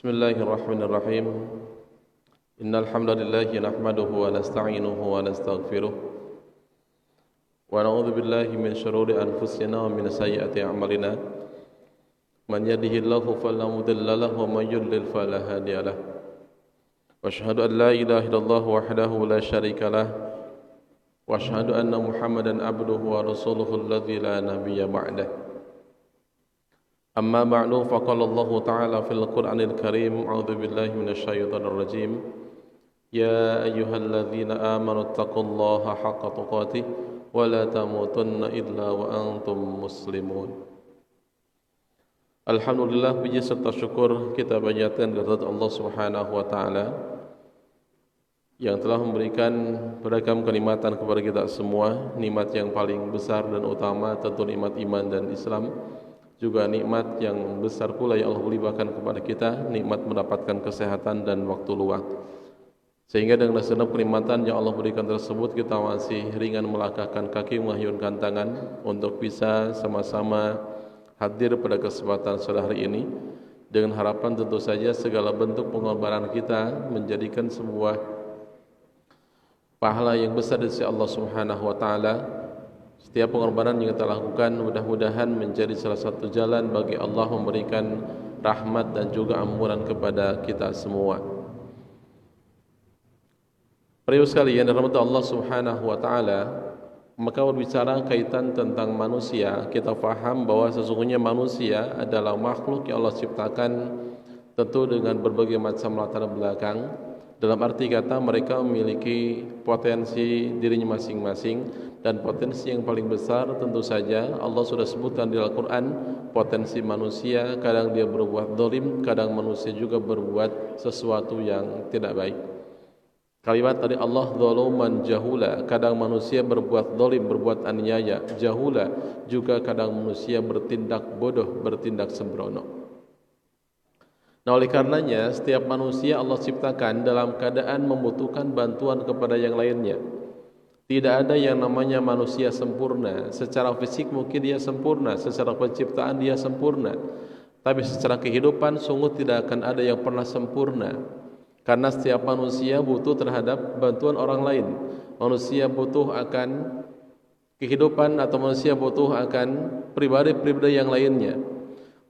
Bismillahirrahmanirrahim. Innal hamdalillah nahmaduhu wa nasta'inuhu wa nastaghfiruh wa na'udzu billahi min shururi anfusina wa min sayyiati a'malina. Man yahdihillahu fala mudilla lahu wa man yudlil fala hadiya lahu. Wa asyhadu an la ilaha illallah wahdahu la syarika lah wa asyhadu anna Muhammadan abduhu wa rasuluhu alladzi la nabiyya ba'dahu. Amma ba'du faqala Allah Ta'ala fil Qur'anil Karim a'udzu billahi minasyaitonir rajim ya ayyuhalladzina amanu taqullaha haqqa tuqatih wa la tamutunna illa wa antum muslimun. Alhamdulillah, puji serta syukur kita panjatkan kepada Allah Subhanahu wa taala yang telah memberikan beragam kenikmatan kepada kita semua. Nikmat yang paling besar dan utama tentu nikmat iman dan Islam. Juga nikmat yang besar pula yang Allah limpahkan kepada kita, nikmat mendapatkan kesehatan dan waktu luang. Sehingga dengan segenap kenikmatan yang Allah berikan tersebut, kita masih ringan melangkahkan kaki, menghayunkan tangan untuk bisa sama-sama hadir pada kesempatan sore hari ini, dengan harapan tentu saja segala bentuk pengorbanan kita menjadikan sebuah pahala yang besar dari Allah Subhanahu wa taala. Setiap pengorbanan yang kita lakukan mudah-mudahan menjadi salah satu jalan bagi Allah memberikan rahmat dan juga ampunan kepada kita semua. Para ibu sekalian, rahmat Allah Subhanahu wa taala, maka berbicara kaitan tentang manusia, kita faham bahwa sesungguhnya manusia adalah makhluk yang Allah ciptakan tentu dengan berbagai macam latar belakang. Dalam arti kata mereka memiliki potensi dirinya masing-masing, dan potensi yang paling besar tentu saja Allah sudah sebutkan di Al-Quran. Potensi manusia, kadang dia berbuat zalim, kadang manusia juga berbuat sesuatu yang tidak baik. Kalimat dari Allah, zaluman jahula, kadang manusia berbuat zalim, berbuat aniaya. Jahula juga kadang manusia bertindak bodoh, bertindak sembrono. Nah, oleh karenanya setiap manusia Allah ciptakan dalam keadaan membutuhkan bantuan kepada yang lainnya. Tidak ada yang namanya manusia sempurna. Secara fisik mungkin dia sempurna, secara penciptaan dia sempurna, tapi secara kehidupan sungguh tidak akan ada yang pernah sempurna. Karena setiap manusia butuh terhadap bantuan orang lain. Manusia butuh akan kehidupan, atau manusia butuh akan pribadi-pribadi yang lainnya.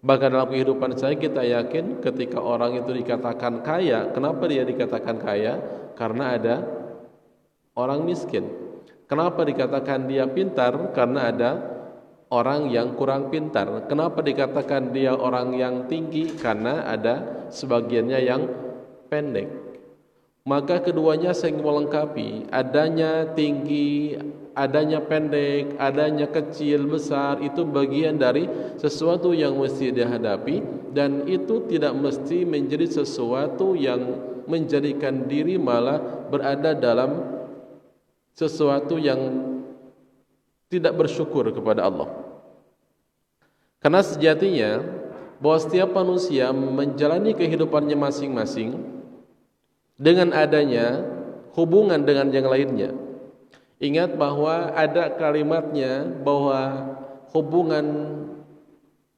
Bahkan dalam kehidupan saya kita yakin ketika orang itu dikatakan kaya, kenapa dia dikatakan kaya? Karena ada orang miskin. Kenapa dikatakan dia pintar? Karena ada orang yang kurang pintar. Kenapa dikatakan dia orang yang tinggi? Karena ada sebagiannya yang pendek. Maka keduanya saling melengkapi. Adanya tinggi, adanya pendek, adanya kecil, besar, itu bagian dari sesuatu yang mesti dihadapi, dan itu tidak mesti menjadi sesuatu yang menjadikan diri malah berada dalam sesuatu yang tidak bersyukur kepada Allah. Karena sejatinya bahwa setiap manusia menjalani kehidupannya masing-masing dengan adanya hubungan dengan yang lainnya. Ingat bahwa ada kalimatnya bahwa hubungan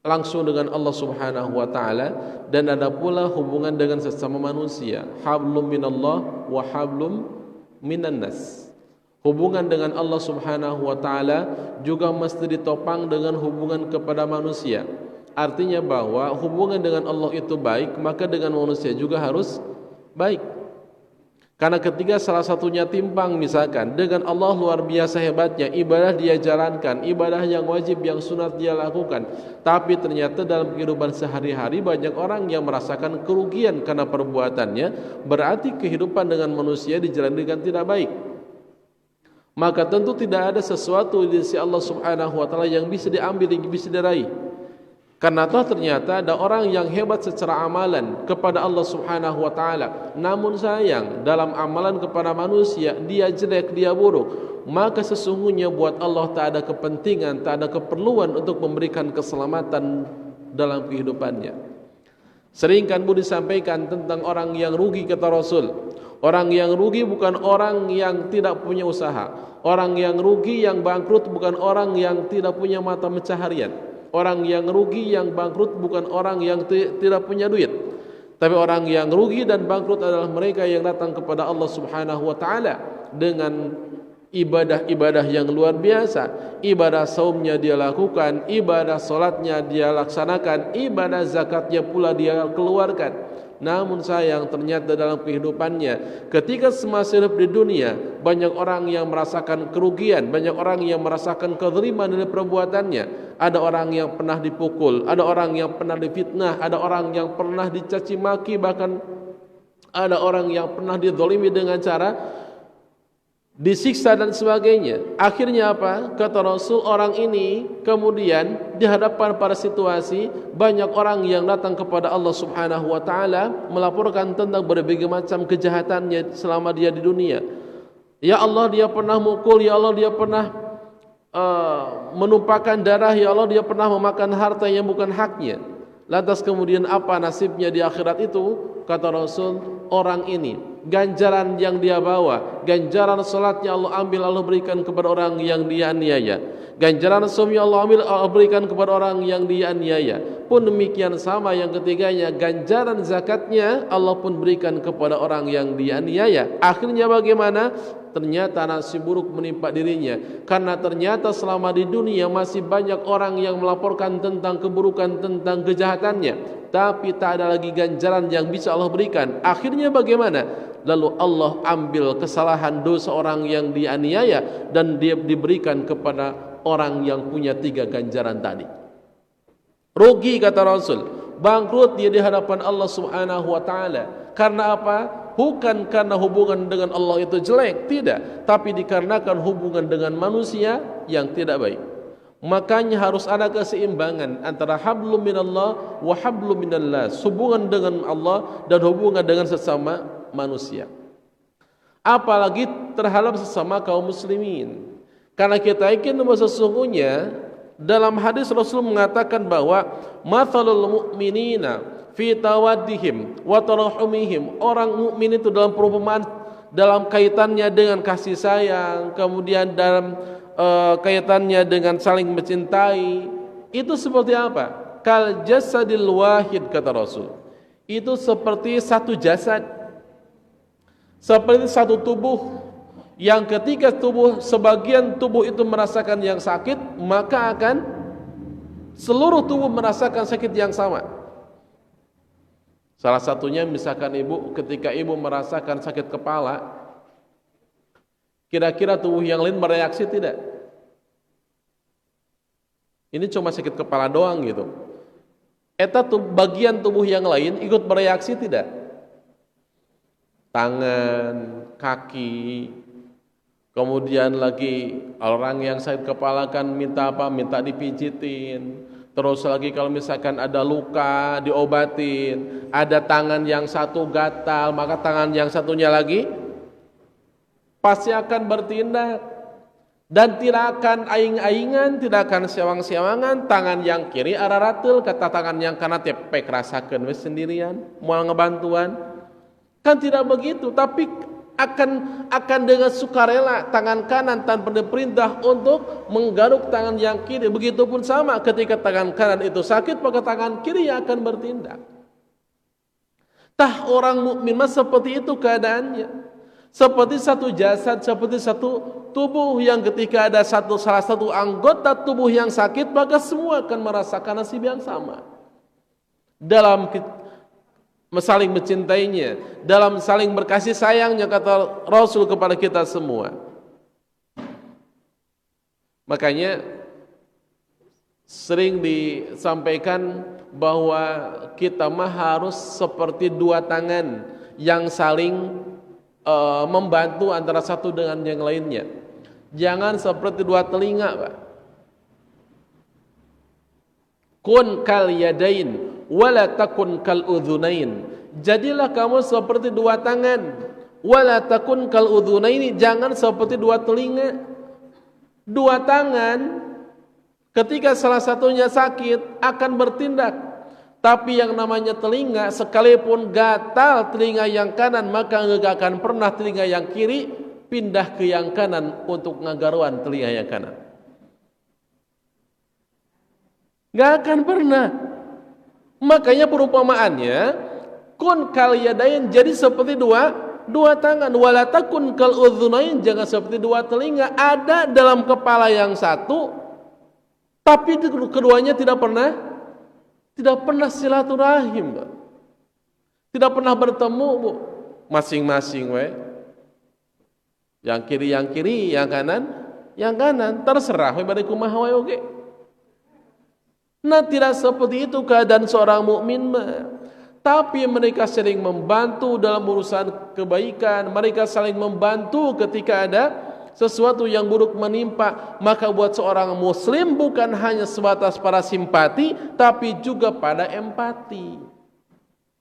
langsung dengan Allah Subhanahu wa taala, dan ada pula hubungan dengan sesama manusia. Hablum minallah wa hablum minan nas. Hubungan dengan Allah Subhanahu wa taala juga mesti ditopang dengan hubungan kepada manusia. Artinya bahwa hubungan dengan Allah itu baik, maka dengan manusia juga harus baik. Karena ketika salah satunya timpang, misalkan dengan Allah luar biasa hebatnya, ibadah dia jalankan, ibadah yang wajib, yang sunat dia lakukan, tapi ternyata dalam kehidupan sehari-hari banyak orang yang merasakan kerugian karena perbuatannya, berarti kehidupan dengan manusia dijalani dengan tidak baik. Maka tentu tidak ada sesuatu di sisi Allah Subhanahu wa taala yang bisa diambil, yang bisa diraih. Karena ternyata ada orang yang hebat secara amalan kepada Allah Subhanahu wa taala, namun sayang dalam amalan kepada manusia dia jelek, dia buruk. Maka sesungguhnya buat Allah tak ada kepentingan, tak ada keperluan untuk memberikan keselamatan dalam kehidupannya. Sering kan disampaikan tentang orang yang rugi, kata Rasul. Orang yang rugi bukan orang yang tidak punya usaha. Orang yang rugi, yang bangkrut bukan orang yang tidak punya mata pencaharian. Orang yang rugi, yang bangkrut bukan orang yang tidak punya duit, Tapi orang yang rugi dan bangkrut adalah mereka yang datang kepada Allah Subhanahu wa taala dengan ibadah-ibadah yang luar biasa. Ibadah saumnya dia lakukan, ibadah salatnya dia laksanakan, ibadah zakatnya pula dia keluarkan. Namun sayang, ternyata dalam kehidupannya ketika semasa hidup di dunia, banyak orang yang merasakan kerugian, banyak orang yang merasakan kezaliman dari perbuatannya. Ada orang yang pernah dipukul, ada orang yang pernah difitnah, ada orang yang pernah dicaci maki, bahkan ada orang yang pernah dizalimi dengan cara disiksa dan sebagainya. Akhirnya apa? Kata Rasul, orang ini kemudian dihadapkan pada situasi banyak orang yang datang kepada Allah Subhanahu wa taala melaporkan tentang berbagai macam kejahatannya selama dia di dunia. Ya Allah, dia pernah mukul, ya Allah dia pernah menumpahkan darah, ya Allah dia pernah memakan harta yang bukan haknya. Lantas kemudian apa nasibnya di akhirat itu? Kata Rasul, orang ini ganjaran yang dia bawa, ganjaran salatnya Allah ambil, Allah berikan kepada orang yang dia aniaya. Ganjaran saumnya Allah ambil, Allah berikan kepada orang yang dia aniaya. Pun demikian sama yang ketiganya, ganjaran zakatnya Allah pun berikan kepada orang yang dia aniaya. Akhirnya bagaimana? Ternyata nasib buruk menimpa dirinya, karena ternyata selama di dunia masih banyak orang yang melaporkan tentang keburukan, tentang kejahatannya, tapi tak ada lagi ganjaran yang bisa Allah berikan. Akhirnya bagaimana? Lalu Allah ambil kesalahan dosa orang yang dianiaya dan dia diberikan kepada orang yang punya 3 ganjaran tadi. Rugi kata Rasul, bangkrut dia di hadapan Allah Subhanahu wa taala. Karena apa? Bukan karena hubungan dengan Allah itu jelek, tidak, tapi dikarenakan hubungan dengan manusia yang tidak baik. Makanya harus ada keseimbangan antara hablum minallah wa hablum minallas, hubungan dengan Allah dan hubungan dengan sesama manusia, apalagi terhadap sesama kaum muslimin. Karena kita yakin bahwa sesungguhnya dalam hadis Rasul mengatakan bahwa mathalul mu'minina fi tawaddihim wa tarahumihim, orang mukmin itu dalam perumpamaan dalam kaitannya dengan kasih sayang, kemudian dalam kaitannya dengan saling mencintai, itu seperti apa? Kal jasadil wahid kata Rasul. Itu seperti satu jasad, seperti satu tubuh yang ketika sebagian tubuh itu merasakan yang sakit, maka akan seluruh tubuh merasakan sakit yang sama. Salah satunya misalkan ibu, ketika ibu merasakan sakit kepala, kira-kira tubuh yang lain bereaksi tidak? Ini cuma sakit kepala doang gitu. Eta bagian tubuh yang lain ikut bereaksi tidak? Tangan, kaki, kemudian lagi orang yang sakit kepala kan minta apa? Minta dipijitin. Terus lagi kalau misalkan ada luka diobatin, ada tangan yang satu gatal, maka tangan yang satunya lagi pasti akan bertindak dan tidak akan aing-aingan, tidak akan sewang-sewangan. Tangan yang kiri arah ratul, kata tangan yang kanan tepek rasakeun we sendirian, moal ngebantuan. Kan tidak begitu, tapi akan dengan sukarela tangan kanan tanpa diperintah untuk menggaruk tangan yang kiri. Begitupun sama ketika tangan kanan itu sakit, maka tangan kiri yang akan bertindak. Tah orang mukmin mah seperti itu keadaannya. Seperti satu jasad, seperti satu tubuh yang ketika ada salah satu anggota tubuh yang sakit, maka semua akan merasakan nasib yang sama. Dalam saling mencintainya, dalam saling berkasih sayangnya kata Rasul kepada kita semua. Makanya sering disampaikan bahwa kita mah harus seperti 2 tangan yang saling membantu antara satu dengan yang lainnya. Jangan seperti 2 telinga, Pak. Kun kal yadain wala takun kal udhunain. Jadilah kamu seperti 2 tangan, wala takun kal udhunain, jangan seperti 2 telinga. 2 tangan ketika salah satunya sakit akan bertindak, tapi yang namanya telinga sekalipun gatal telinga yang kanan, maka enggak akan pernah telinga yang kiri pindah ke yang kanan untuk ngagaruan telinga yang kanan. Enggak akan pernah. Makanya perumpamaannya Kun kal yadain, jadi seperti dua tangan. Wala takun kal udhunain, jangan seperti dua telinga. Ada dalam kepala yang satu, tapi keduanya tidak pernah silaturahim, tidak pernah bertemu, Bu. Masing-masing yang kiri, yang kanan, terserah bari kumaha wae oge. Nah, tidak seperti itu keadaan seorang mukmin mah. Tapi mereka saling membantu dalam urusan kebaikan, mereka saling membantu ketika ada sesuatu yang buruk menimpa. Maka buat seorang muslim bukan hanya sebatas pada simpati, tapi juga pada empati.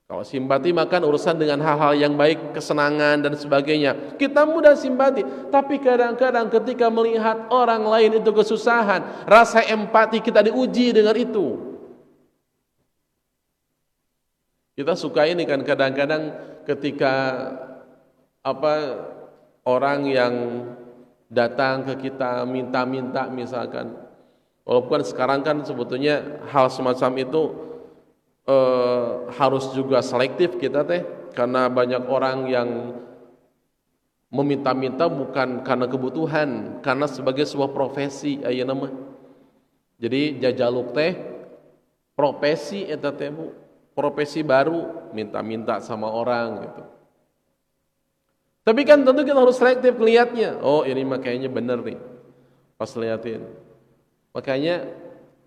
Kalau simpati makan urusan dengan hal-hal yang baik, kesenangan dan sebagainya, kita mudah simpati. Tapi kadang-kadang ketika melihat orang lain itu kesusahan, rasa empati kita diuji dengan itu. Kita suka ini kan kadang-kadang ketika orang yang datang ke kita minta-minta misalkan, walaupun sekarang kan sebetulnya hal semacam itu harus juga selektif kita karena banyak orang yang meminta-minta bukan karena kebutuhan, karena sebagai sebuah profesi aya nama. Jadi jajaluk profesi eta teh Bu. Profesi baru, minta-minta sama orang gitu. Tapi kan tentu kita harus selektif lihatnya. Oh, ini mah kayaknya bener nih. Pas liatin. Makanya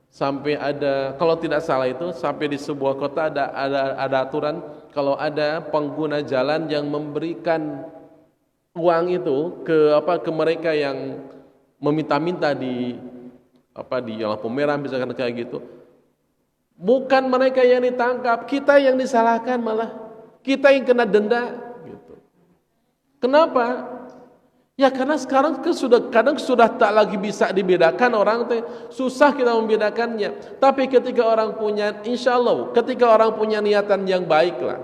sampai ada, kalau tidak salah itu sampai di sebuah kota ada aturan kalau ada pengguna jalan yang memberikan uang itu ke mereka yang meminta-minta di lampu merah misalkan kayak gitu. Bukan mereka yang ditangkap, kita yang disalahkan malah. Kita yang kena denda gitu. Kenapa? Ya karena sekarang kadang sudah tak lagi bisa dibedakan orang susah kita membedakannya. Tapi ketika orang punya, insya Allah, ketika orang punya niatan yang baik lah,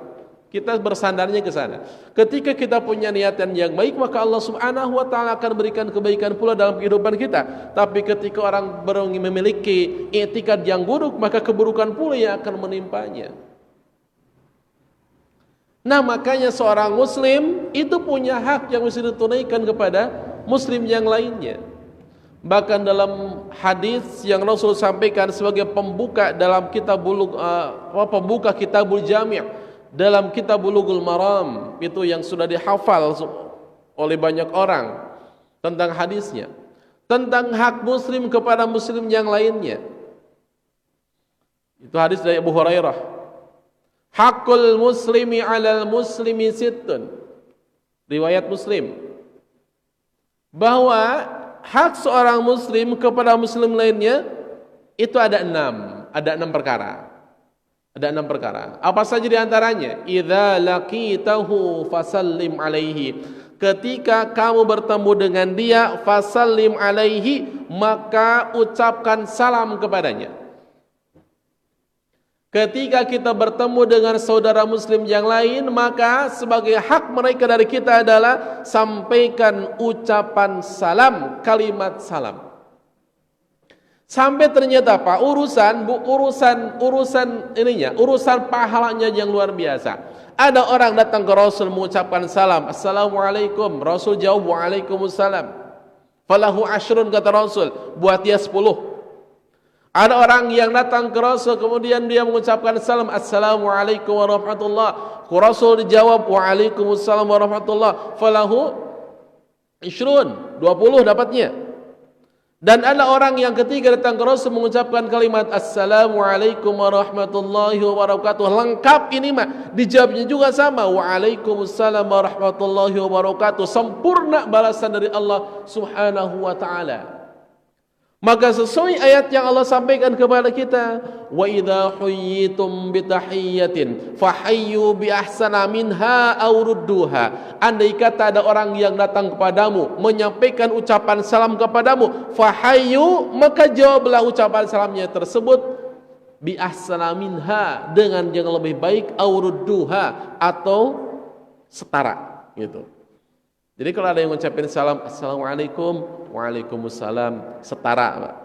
kita bersandarnya ke sana. Ketika kita punya niatan yang baik, maka Allah Subhanahu wa taala akan berikan kebaikan pula dalam kehidupan kita. Tapi ketika orang memiliki etikat yang buruk, maka keburukan pula yang akan menimpanya. Nah, makanya seorang muslim itu punya hak yang mesti ditunaikan kepada muslim yang lainnya. Bahkan dalam hadis yang Rasul sampaikan sebagai pembuka dalam pembuka Kitabul Jami', dalam Kitab Bulughul Maram, itu yang sudah dihafal oleh banyak orang tentang hadisnya, tentang hak muslim kepada muslim yang lainnya. Itu hadis dari Abu Hurairah. Hakul muslimi 'alal muslimi sittun. Riwayat Muslim. Bahwa hak seorang muslim kepada muslim lainnya itu ada 6 perkara. Ada 6 perkara. Apa saja di antaranya? Idza laqitahu fasallim alaihi. Ketika kamu bertemu dengan dia, fasallim alaihi, maka ucapkan salam kepadanya. Ketika kita bertemu dengan saudara muslim yang lain, maka sebagai hak mereka dari kita adalah sampaikan ucapan salam, kalimat salam. Sampai ternyata Pak, urusan pahalanya yang luar biasa. Ada orang datang ke Rasul mengucapkan salam, Assalamualaikum. Rasul jawab, Waalaikumsalam. Falahu ashrun, kata Rasul, buat dia 10. Ada orang yang datang ke Rasul kemudian dia mengucapkan salam, Assalamualaikum warahmatullah. Rasul dijawab, Waalaikumsalam warahmatullah. Falahu ashrun, 20 dapatnya. Dan ada orang yang ketika datang ke Rasul mengucapkan kalimat Assalamualaikum warahmatullahi wabarakatuh. Lengkap ini mah. Dijawabnya juga sama. Waalaikumsalam warahmatullahi wabarakatuh. Sempurna balasan dari Allah Subhanahu wa ta'ala. Maka sesuai ayat yang Allah sampaikan kepada kita, wa idza huyyitum bi tahiyyatin fahayyu bi ahsana minha aw rudduha. Andai kata ada orang yang datang kepadamu menyampaikan ucapan salam kepadamu, fahayyu, maka jawablah ucapan salamnya tersebut bi ahsana minha, dengan yang lebih baik, aw rudduha, atau setara gitu. Jadi kalau ada yang mengucapkan salam Assalamualaikum, Waalaikumsalam, setara Pak.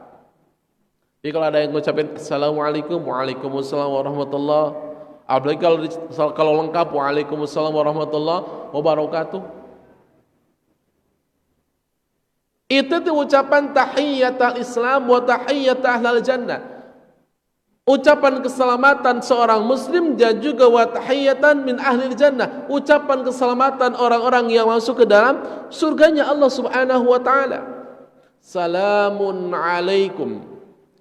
Jadi kalau ada yang mengucapkan Assalamualaikum, Waalaikumsalam warahmatullah, Apalagi kalau lengkap waalaikumsalam warahmatullahi wabarakatuh. Itu tuh ucapan tahiyyatul Islam wa tahiyyat ahlal jannah. Ucapan keselamatan seorang muslim dan juga wa tahiyyatan min ahlil jannah. Ucapan keselamatan orang-orang yang masuk ke dalam surganya Allah Subhanahu wa taala. Salamun alaikum.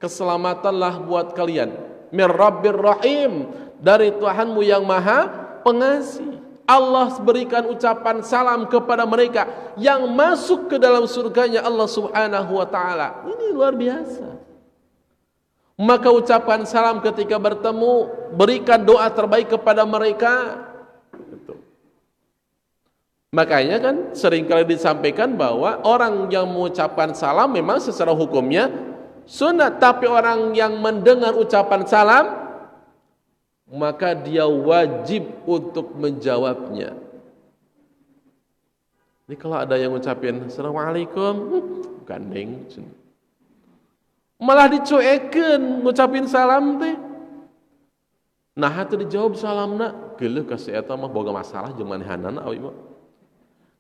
Keselamatanlah buat kalian. Mir Rabbir Rahim. Dari Tuhanmu yang Maha Pengasih. Allah berikan ucapan salam kepada mereka yang masuk ke dalam surganya Allah Subhanahu wa taala. Ini luar biasa. Maka ucapan salam ketika bertemu, berikan doa terbaik kepada mereka. Makanya kan seringkali disampaikan bahwa orang yang mengucapkan salam memang secara hukumnya sunat, tapi orang yang mendengar ucapan salam maka dia wajib untuk menjawabnya. Ini kalau ada yang ngucapin Assalamualaikum, gandeng, malah dicuekeun ngucapin salam teh. Nah itu dijawab salamna, geuleuh ka si eta mah boga masalah jeung manehanana awi mah.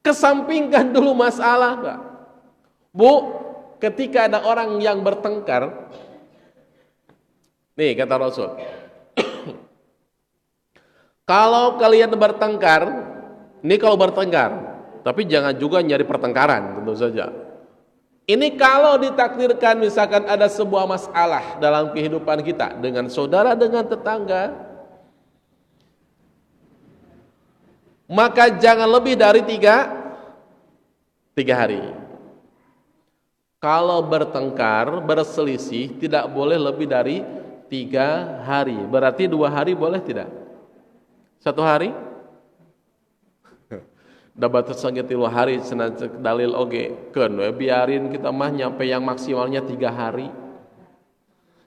Kesampingkan dulu masalah, Pak. Bu, ketika ada orang yang bertengkar, nih kata Rasul, kalau kalian bertengkar, ini kalau bertengkar, tapi jangan juga nyari pertengkaran, tentu saja. Ini kalau ditakdirkan misalkan ada sebuah masalah dalam kehidupan kita dengan saudara, dengan tetangga, maka jangan lebih dari tiga hari. Kalau bertengkar, berselisih, tidak boleh lebih dari 3 hari. Berarti 2 hari boleh tidak? 1 hari? Dapat tersangka 3 hari cenah dalil oge keun we biarin kita mah nyampe yang maksimalnya 3 hari.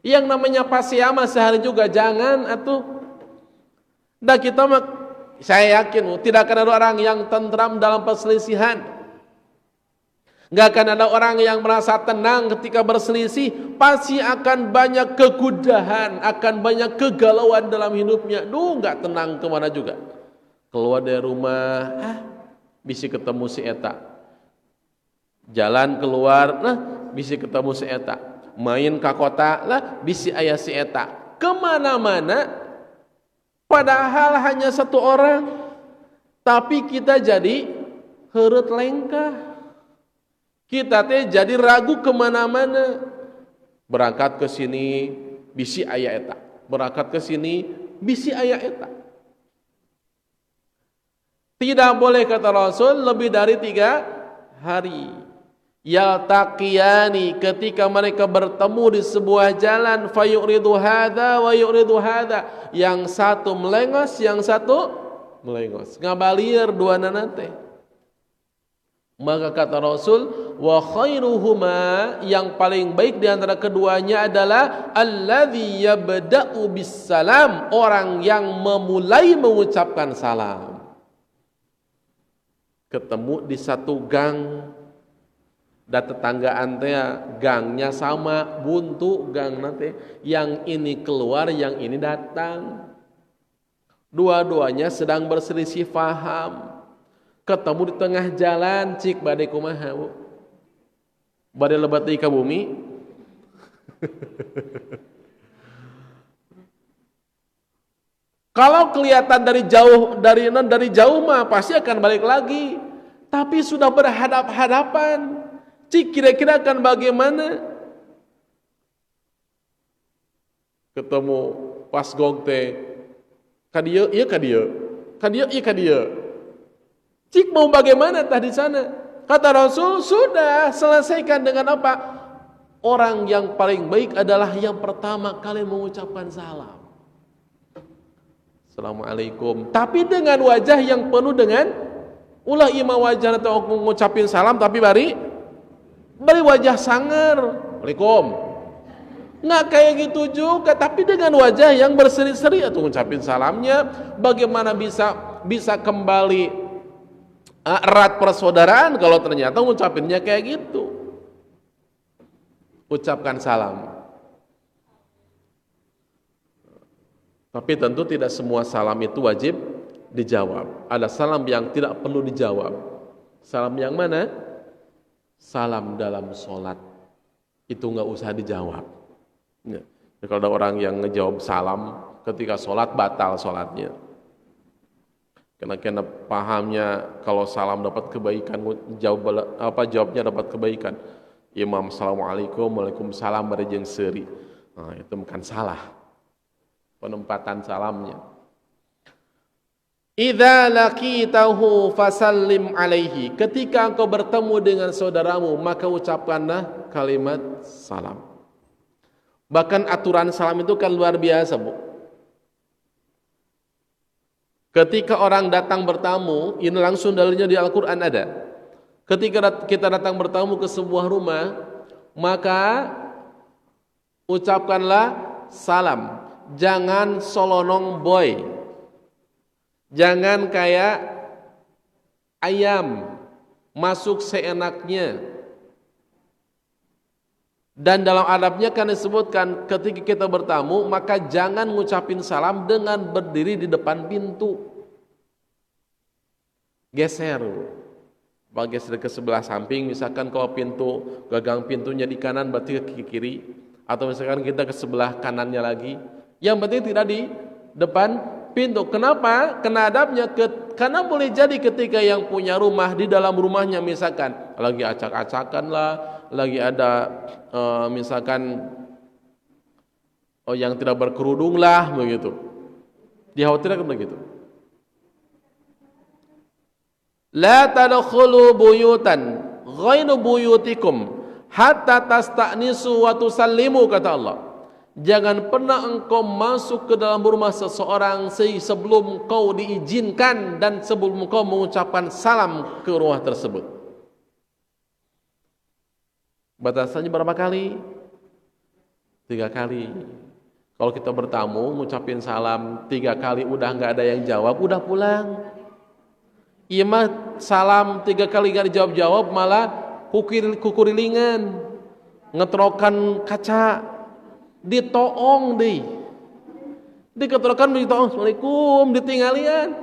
Yang namanya pasiama sehari juga jangan atuh. Dah kita mah saya yakin tidak akan ada orang yang tentram dalam perselisihan. Enggak akan ada orang yang merasa tenang ketika berselisih, pasti akan banyak kegudahan, akan banyak kegalauan dalam hidupnya. Enggak tenang kemana juga. Keluar dari rumah, bisa ketemu si eta. Jalan keluar, bisa ketemu si eta. Main ke kota, bisa aya si eta. Kemana-mana, padahal hanya 1 orang, tapi kita jadi heureut lengkah. Kita teh jadi ragu kemana-mana. Berangkat ke sini, bisi aya eta. Berangkat ke sini, bisi aya eta. Tidak boleh kata Rasul lebih dari 3 hari. Yaltaqiyani, ketika mereka bertemu di sebuah jalan, fayuridu hadza wa yuridu hadza. Yang satu melengos, yang satu melengos. Ngabalir duanana teh. Maka kata Rasul, wa khairuhuma, yang paling baik di antara keduanya adalah alladzi yabda'u bissalam, orang yang memulai mengucapkan salam. Ketemu di satu gang, dan tetanggaan teh gangnya sama, buntu gang nanti, yang ini keluar, yang ini datang. Dua-duanya sedang berselisih faham. Ketemu di tengah jalan, cik badai kumaha bu? Badai lebat di bumi. Kalau kelihatan dari jauh mah pasti akan balik lagi. Tapi sudah berhadap-hadapan, cik kira-kira akan bagaimana? Ketemu pas gong teh, kadieu ieu kadieu, kadieu ieu kadieu. Cik mau bagaimana tadi sana? Kata Rasul, sudah selesaikan dengan apa? Orang yang paling baik adalah yang pertama kali mengucapkan salam. Assalamualaikum. Tapi dengan wajah yang penuh dengan ulah ima wajah atau mengucapin salam tapi bari wajah sangar. Waalaikum. Nggak kayak gitu juga, tapi dengan wajah yang berseri-seri atau mengucapin salamnya, bagaimana bisa kembali erat persaudaraan kalau ternyata ngucapinnya kayak gitu. Ucapkan salam. Tapi tentu tidak semua salam itu wajib dijawab. Ada salam yang tidak perlu dijawab. Salam yang mana? Salam dalam sholat. Itu nggak usah dijawab. Ya. Kalau ada orang yang ngejawab salam ketika sholat, batal sholatnya. Karena pahamnya kalau salam dapat kebaikan, jawabnya dapat kebaikan. Imam assalamualaikum, waalaikumsalam barejeng seuri. Nah, itu bukan salah penempatan salamnya. Idza laqitahu fasallim alaihi. Ketika engkau bertemu dengan saudaramu, maka ucapkanlah kalimat salam. Bahkan aturan salam itu kan luar biasa, Bu. Ketika orang datang bertamu, ini langsung dalilnya di Al-Qur'an ada. Ketika kita datang bertamu ke sebuah rumah, maka ucapkanlah salam. Jangan solonong boy. Jangan kayak ayam masuk seenaknya. Dan dalam adabnya kan disebutkan ketika kita bertamu, maka jangan ngucapin salam dengan berdiri di depan pintu. Geser. Geser ke sebelah samping, misalkan kalau gagang pintunya di kanan berarti ke kiri, atau misalkan kita ke sebelah kanannya lagi. Yang penting tidak di depan pintu. Kenapa? Karena adabnya, karena boleh jadi ketika yang punya rumah, di dalam rumahnya misalkan lagi acak-acakan lah, lagi ada misalkan yang tidak berkerudung lah, begitu. Dikhawatirkan begitu. La tadkhulu buyutan ghairu buyutikum hatta tasta'nisu wa tusallimu, kata Allah. Jangan pernah engkau masuk ke dalam rumah seseorang sebelum kau diizinkan dan sebelum kau mengucapkan salam ke rumah tersebut. Batasannya berapa kali? 3 kali. Kalau kita bertamu, ngucapin salam 3 kali udah nggak ada yang jawab, udah pulang. Iya mah salam 3 kali nggak dijawab-jawab, malah kukurilingan, ngetrokan kaca. Ditoong deh, diketrokan ditoong, assalamualaikum, ditinggalian.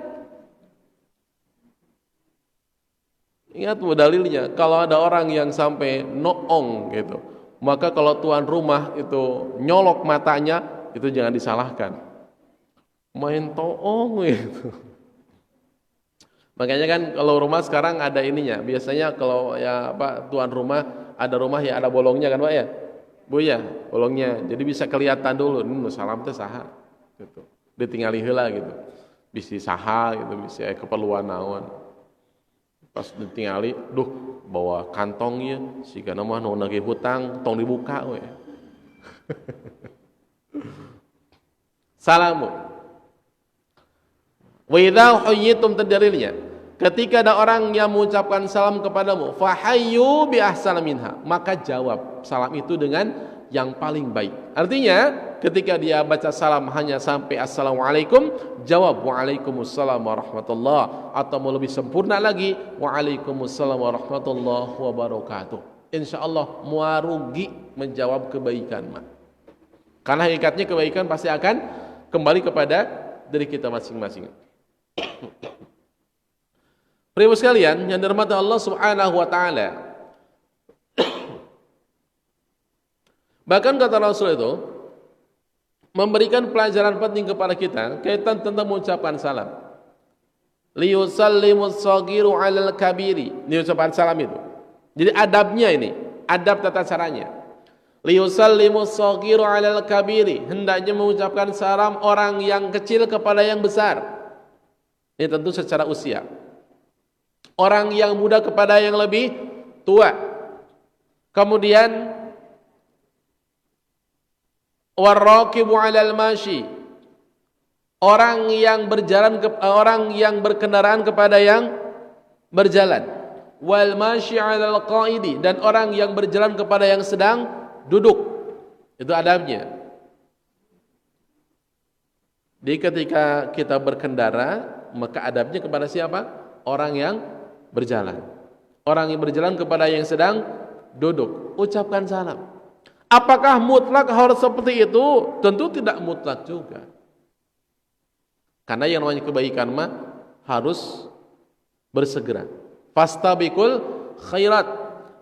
Ingat dalilnya, kalau ada orang yang sampai noong gitu, maka kalau tuan rumah itu nyolok matanya, itu jangan disalahkan. Main toong gitu. Makanya kan kalau rumah sekarang ada ininya, biasanya kalau tuan rumah ada rumah ya ada bolongnya kan Pak ya. Bu ya, bolongnya. Jadi bisa kelihatan dulu, salam teh saha gitu. Ditingali heula gitu. Bisi saha gitu, bisa keperluan naon. Pas ditingali, duh, bawa kantongnya, sigana mah nu nagih hutang, tong dibuka we. Salamu. Wa idza huyyitum tadrilnya. Ketika ada orang yang mengucapkan salam kepadamu, fahayyu bi ahsana minha, maka jawab salam itu dengan yang paling baik. Artinya, ketika dia baca salam hanya sampai assalamualaikum, jawab waalaikumsalam warahmatullah, atau mau lebih sempurna lagi, waalaikumsalam warahmatullahi wabarakatuh. Insyaallah muarugi menjawab kebaikan mah. Karena hakikatnya kebaikan pasti akan kembali kepada diri kita masing-masing. Ibu sekalian yang dirahmati Allah Subhanahu wa taala. Bahkan kata Rasul itu memberikan pelajaran penting kepada kita kaitan tentang mengucapkan salam. Liyusallimus saghiru 'alal kabiri. Ini ucapan salam itu. Jadi adabnya ini, adab tata caranya. Liyusallimus saghiru 'alal kabiri. Hendaknya mengucapkan salam orang yang kecil kepada yang besar. Ini tentu secara usia. Orang yang muda kepada yang lebih tua. Kemudian warraqibu 'alal mashi. Orang yang berkendaraan kepada yang berjalan. Wal mashi 'alal qaidi, dan orang yang berjalan kepada yang sedang duduk. Itu adabnya. Jadi ketika kita berkendara, maka adabnya kepada siapa? Orang yang berjalan. Orang yang berjalan kepada yang sedang duduk, ucapkan salam. Apakah mutlak harus seperti itu? Tentu tidak mutlak juga. Karena yang namanya kebaikan mah harus bersegera. Fastabiqul khairat.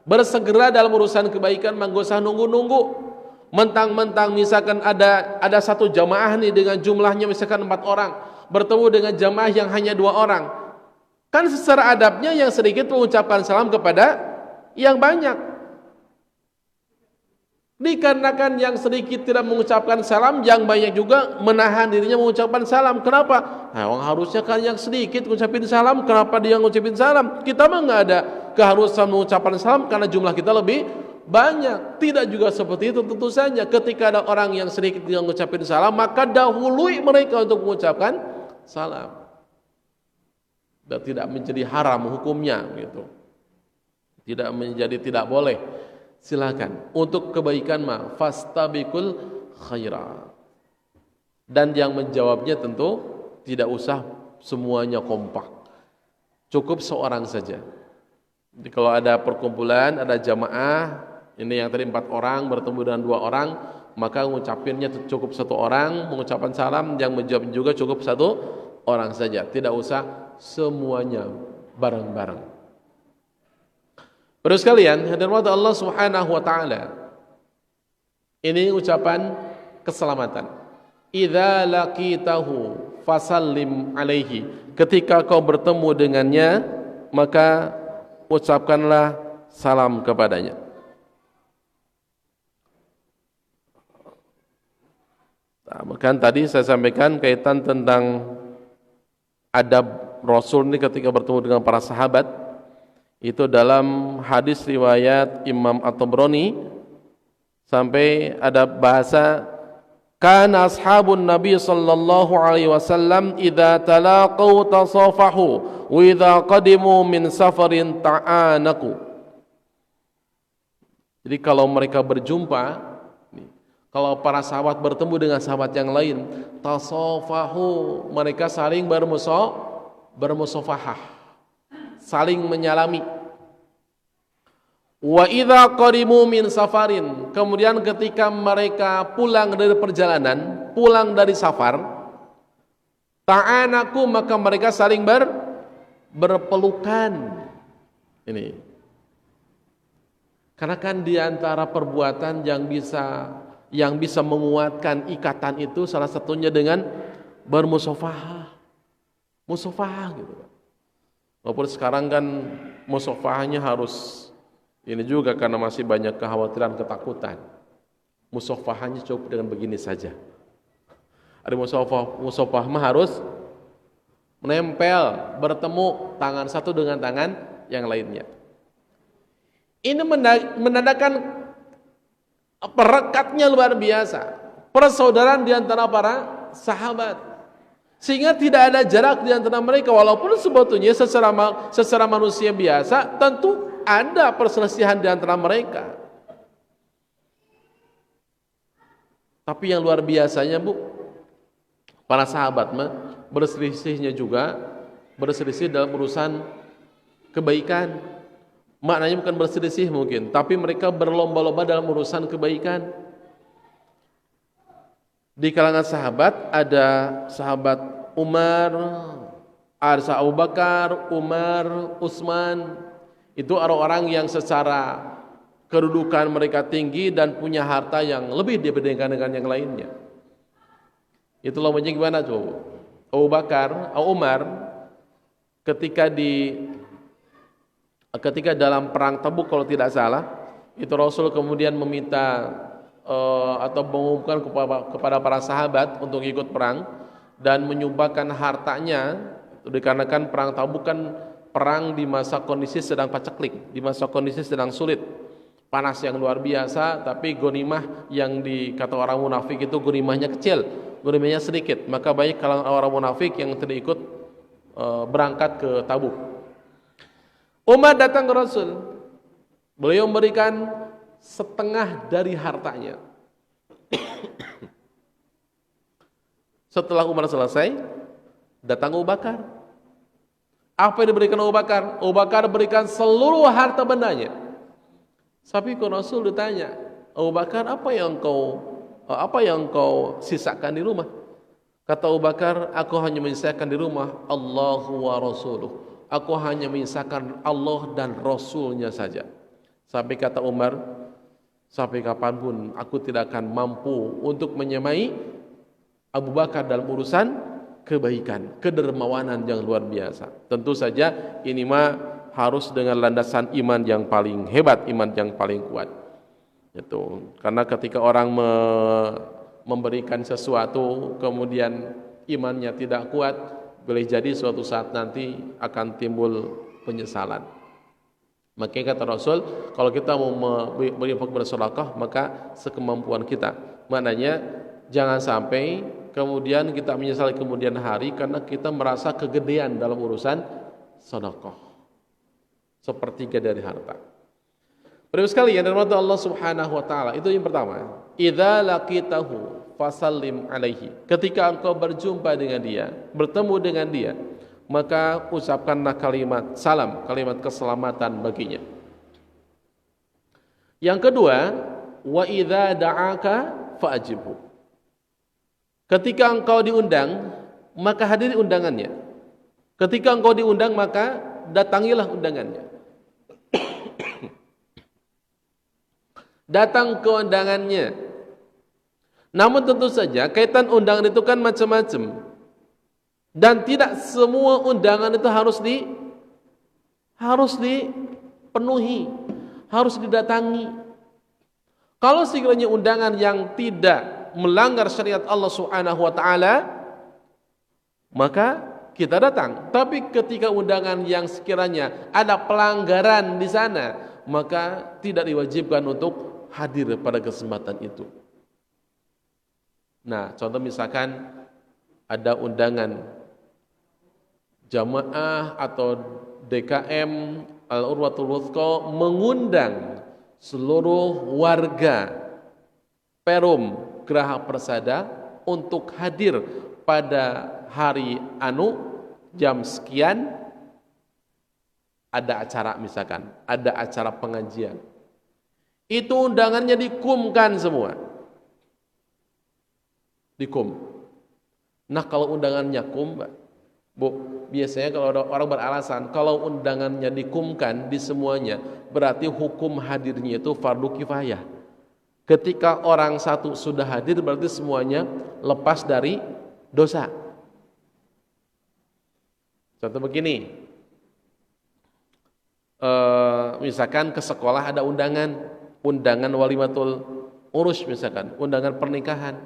Bersegera dalam urusan kebaikan, mah enggak usah nunggu-nunggu. Mentang-mentang misalkan ada satu jamaah nih dengan jumlahnya misalkan 4 orang bertemu dengan jamaah yang hanya 2 orang. Kan secara adabnya yang sedikit mengucapkan salam kepada yang banyak. Dikarenakan yang sedikit tidak mengucapkan salam, yang banyak juga menahan dirinya mengucapkan salam. Kenapa? Nah, harusnya kan yang sedikit mengucapin salam, kenapa dia mengucapin salam? Kita mah nggak ada keharusan mengucapkan salam karena jumlah kita lebih banyak. Tidak juga seperti itu tentu saja. Ketika ada orang yang sedikit yang mengucapin salam, maka dahului mereka untuk mengucapkan salam. Dan tidak menjadi haram hukumnya gitu. Tidak menjadi tidak boleh. Silakan. Untuk kebaikan mah fastabiqul khairat. Dan yang menjawabnya tentu tidak usah semuanya kompak. Cukup seorang saja. Jadi kalau ada perkumpulan, ada jamaah, ini yang tadi 4 orang bertemu dengan 2 orang, maka mengucapinnya cukup 1 orang, mengucapkan salam, yang menjawab juga cukup 1 orang saja. Tidak usah semuanya bareng-bareng. Terus sekalian, hadirin Allah Subhanahu wa taala. Ini ucapan keselamatan. Idza laqitahu fasallim alaihi. Ketika kau bertemu dengannya, maka ucapkanlah salam kepadanya. Bahkan tadi saya sampaikan kaitan tentang adab Rasul ini ketika bertemu dengan para sahabat. Itu dalam hadis riwayat Imam At-Tabrani sampai ada bahasa kana ashabun Nabi sallallahu alaihi wasallam idza talaqau tasafahu wa idza qadimu min safarin ta'anaku. Jadi kalau mereka berjumpa, kalau para sahabat bertemu dengan sahabat yang lain, tasafahu, mereka saling bermusafahah, saling menyalami. Wa idza qadimu min safarin, kemudian ketika mereka pulang dari perjalanan, pulang dari safar, ta'anaku, maka mereka saling berpelukan. Ini karena kan di antara perbuatan yang bisa menguatkan ikatan itu salah satunya dengan bermusafahah. Musafahah gitu. Walaupun sekarang kan musafahahnya harus ini juga karena masih banyak kekhawatiran, ketakutan. Musafahahnya cukup dengan begini saja. Ada musafahah mah harus menempel, bertemu tangan satu dengan tangan yang lainnya. Ini menandakan perekatnya luar biasa, persaudaraan di antara para sahabat. Sehingga tidak ada jarak di antara mereka, walaupun sebetulnya secara manusia biasa tentu ada perselisihan di antara mereka. Tapi yang luar biasanya para sahabat berselisihnya juga berselisih dalam urusan kebaikan. Maknanya bukan berselisih mungkin, tapi mereka berlomba-lomba dalam urusan kebaikan. Di kalangan sahabat ada sahabat Umar, ada Abu Bakar, Umar, Utsman. Itu orang-orang yang secara kedudukan mereka tinggi dan punya harta yang lebih dibandingkan dengan yang lainnya. Itu lomanya gimana coba? Abu Bakar, Umar ketika dalam perang Tabuk kalau tidak salah, itu Rasul kemudian meminta atau mengumumkan kepada para sahabat untuk ikut perang dan menyumbangkan hartanya, dikarenakan perang Tabuk kan perang di masa kondisi sedang paceklik, di masa kondisi sedang sulit, panas yang luar biasa, tapi ghanimah yang dikata orang munafik itu ghanimahnya kecil, ghanimahnya sedikit, maka banyak kalangan orang munafik yang tidak ikut berangkat ke Tabuk. Umar datang ke Rasul, beliau memberikan setengah dari hartanya. Setelah Umar selesai, datang Abu Bakar. Apa yang diberikan Abu Bakar? Abu Bakar berikan seluruh harta bendanya. Tapi kalau Rasul ditanya, Abu Bakar, apa yang kau sisakan di rumah? Kata Abu Bakar, aku hanya menyisakan di rumah Allahu wa Rasuluh. Aku hanya menyisakan Allah dan Rasulnya saja. Sampai kata Umar, sampai kapanpun aku tidak akan mampu untuk menyamai Abu Bakar dalam urusan kebaikan, kedermawanan yang luar biasa. Tentu saja ini mah harus dengan landasan iman yang paling hebat, iman yang paling kuat. Itu karena ketika orang memberikan sesuatu kemudian imannya tidak kuat, boleh jadi suatu saat nanti akan timbul penyesalan. Makanya kata Rasul, kalau kita mau berinfak bersedekah maka sekemampuan kita. Maknanya jangan sampai kemudian kita menyesal kemudian hari karena kita merasa kegedean dalam urusan sedekah. Sepertiga dari harta. Bapak sekalian, dirahmati Allah Subhanahu wa taala, itu yang pertama. Idza laqitahu fasallim alaihi. Ketika engkau berjumpa dengan dia, bertemu dengan dia, maka ucapkanlah kalimat salam, kalimat keselamatan baginya. Yang kedua, wa idza da'aka fa'ajibhu. Ketika engkau diundang, maka hadiri undangannya. Ketika engkau diundang, maka datangilah undangannya. Datang ke undangannya. Namun tentu saja kaitan undangan itu kan macam-macam. Dan tidak semua undangan itu harus dipenuhi, harus didatangi. Kalau sekiranya undangan yang tidak melanggar syariat Allah Subhanahu wa taala, maka kita datang. Tapi ketika undangan yang sekiranya ada pelanggaran di sana, maka tidak diwajibkan untuk hadir pada kesempatan itu. Nah, contoh misalkan ada undangan jamaah atau DKM Al-Urwatul Wuthqa mengundang seluruh warga Perum Geraha Persada untuk hadir pada hari jam sekian, ada acara misalkan, ada acara pengajian. Itu undangannya dikumkan semua. Dikum. Nah, kalau undangannya kum, Bu, biasanya kalau orang beralasan kalau undangannya dikumkan di semuanya, berarti hukum hadirnya itu fardu kifayah. Ketika orang satu sudah hadir, berarti semuanya lepas dari dosa. Contoh begini, misalkan ke sekolah ada undangan walimatul urus, misalkan undangan pernikahan,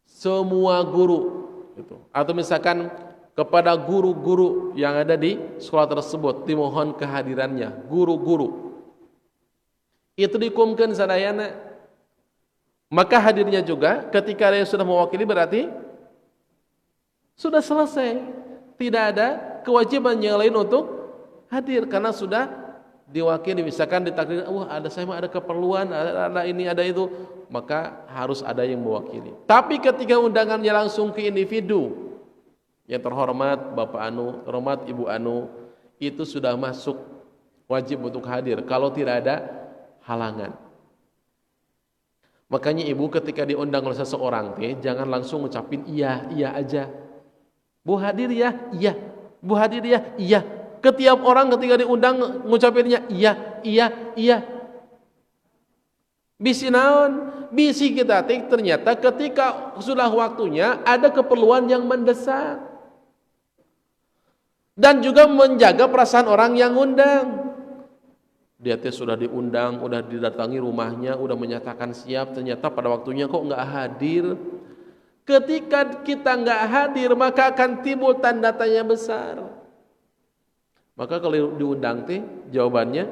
semua guru gitu. Atau misalkan kepada guru-guru yang ada di sekolah tersebut dimohon kehadirannya, guru-guru itu dikumkan sadayana, maka hadirnya juga ketika dia sudah mewakili berarti sudah selesai, tidak ada kewajiban yang lain untuk hadir karena sudah diwakili. Misalkan ditakdir, saya ada keperluan, ada ini, ada itu, maka harus ada yang mewakili. Tapi ketika undangannya langsung ke individu, yang terhormat Bapak Anu, terhormat Ibu Anu, itu sudah masuk wajib untuk hadir kalau tidak ada halangan. Makanya ibu ketika diundang oleh seseorang jangan langsung ngucapin iya aja. Bu hadir ya? Iya. Bu hadir ya? Iya. Ketiap orang ketika diundang ngucapinnya iya. Bisi naon? Bisi kita ternyata ketika sudah waktunya ada keperluan yang mendesak. Dan juga menjaga perasaan orang yang undang. Dia sudah diundang, udah didatangi rumahnya, udah menyatakan siap, ternyata pada waktunya kok enggak hadir. Ketika kita enggak hadir, maka akan timbul tanda tanya besar. Maka kalau diundang jawabannya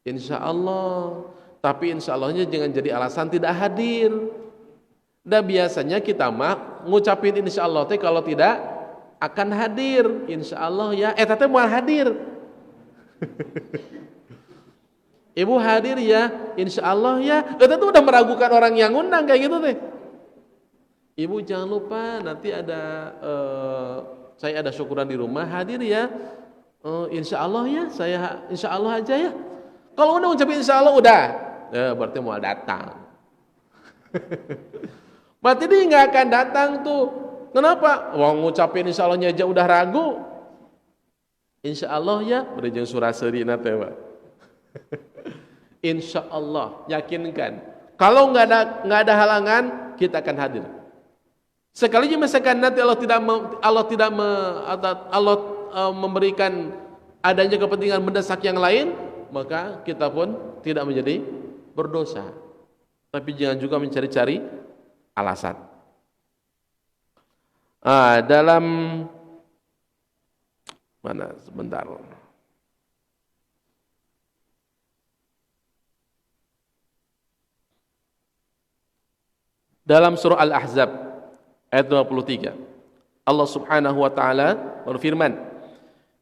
insya Allah. Tapi insya Allahnya jangan jadi alasan tidak hadir. Dan biasanya kita ngucapin insya Allah kalau tidak akan hadir. Insya Allah ya, tapi mau hadir. Ibu hadir ya, insya Allah ya. Itu udah meragukan orang yang undang kayak gitu Ibu jangan lupa nanti ada saya ada syukuran di rumah, hadir ya. Insya Allah ya, saya insya Allah aja ya. Kalau udah ucapin insya Allah udah, berarti mau datang. Berarti dia nggak akan datang tuh. Kenapa? Wong ngucapin insya Allahnya aja udah ragu. Insya Allah ya, berjeng surah seri nate Pak. Insya Allah, yakinkan. Kalau nggak ada halangan, kita akan hadir. Sekalinya misalkan nanti Allah memberikan adanya kepentingan mendesak yang lain, maka kita pun tidak menjadi berdosa. Tapi jangan juga mencari-cari alasan. Dalam mana sebentar. Dalam surah Al-Ahzab ayat 23, Allah Subhanahu wa taala berfirman,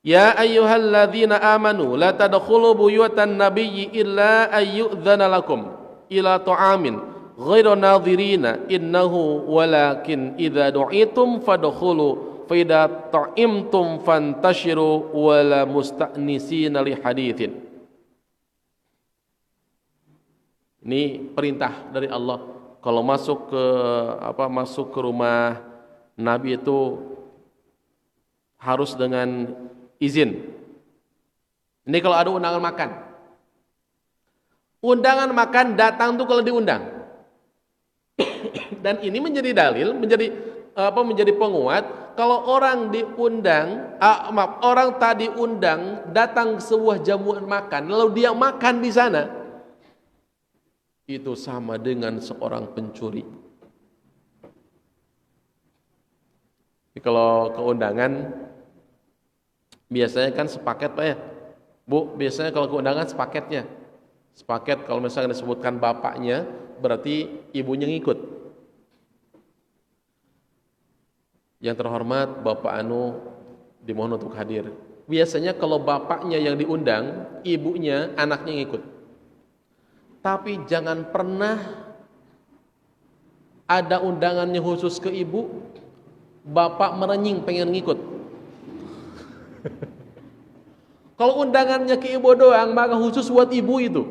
"Ya ayyuhalladzina amanu la tadkhulu buyutan nabiyyi illa ayyudzana lakum ila ta'amin ghairu nadhirina innahu walakin idza du'itum fadkhulu fa idza ta'imtum fantashiru wala musta'nisina li haditsin." Ini perintah dari Allah. Kalau masuk ke rumah Nabi itu harus dengan izin. Ini kalau ada undangan makan. Undangan makan datang tuh kalau diundang. Dan ini menjadi dalil, menjadi penguat kalau orang diundang, orang tadi undang datang ke sebuah jamuan makan, lalu dia makan di sana, itu sama dengan seorang pencuri. Jadi kalau keundangan biasanya kan sepaket Pak ya, Bu, biasanya kalau keundangan sepaketnya. Sepaket kalau misalnya disebutkan bapaknya, berarti ibunya ngikut. Yang terhormat Bapak Anu dimohon untuk hadir. Biasanya kalau bapaknya yang diundang, ibunya, anaknya ngikut. Tapi jangan pernah ada undangannya khusus ke ibu, bapak merenying pengen ngikut. Kalau undangannya ke ibu doang, maka khusus buat ibu itu.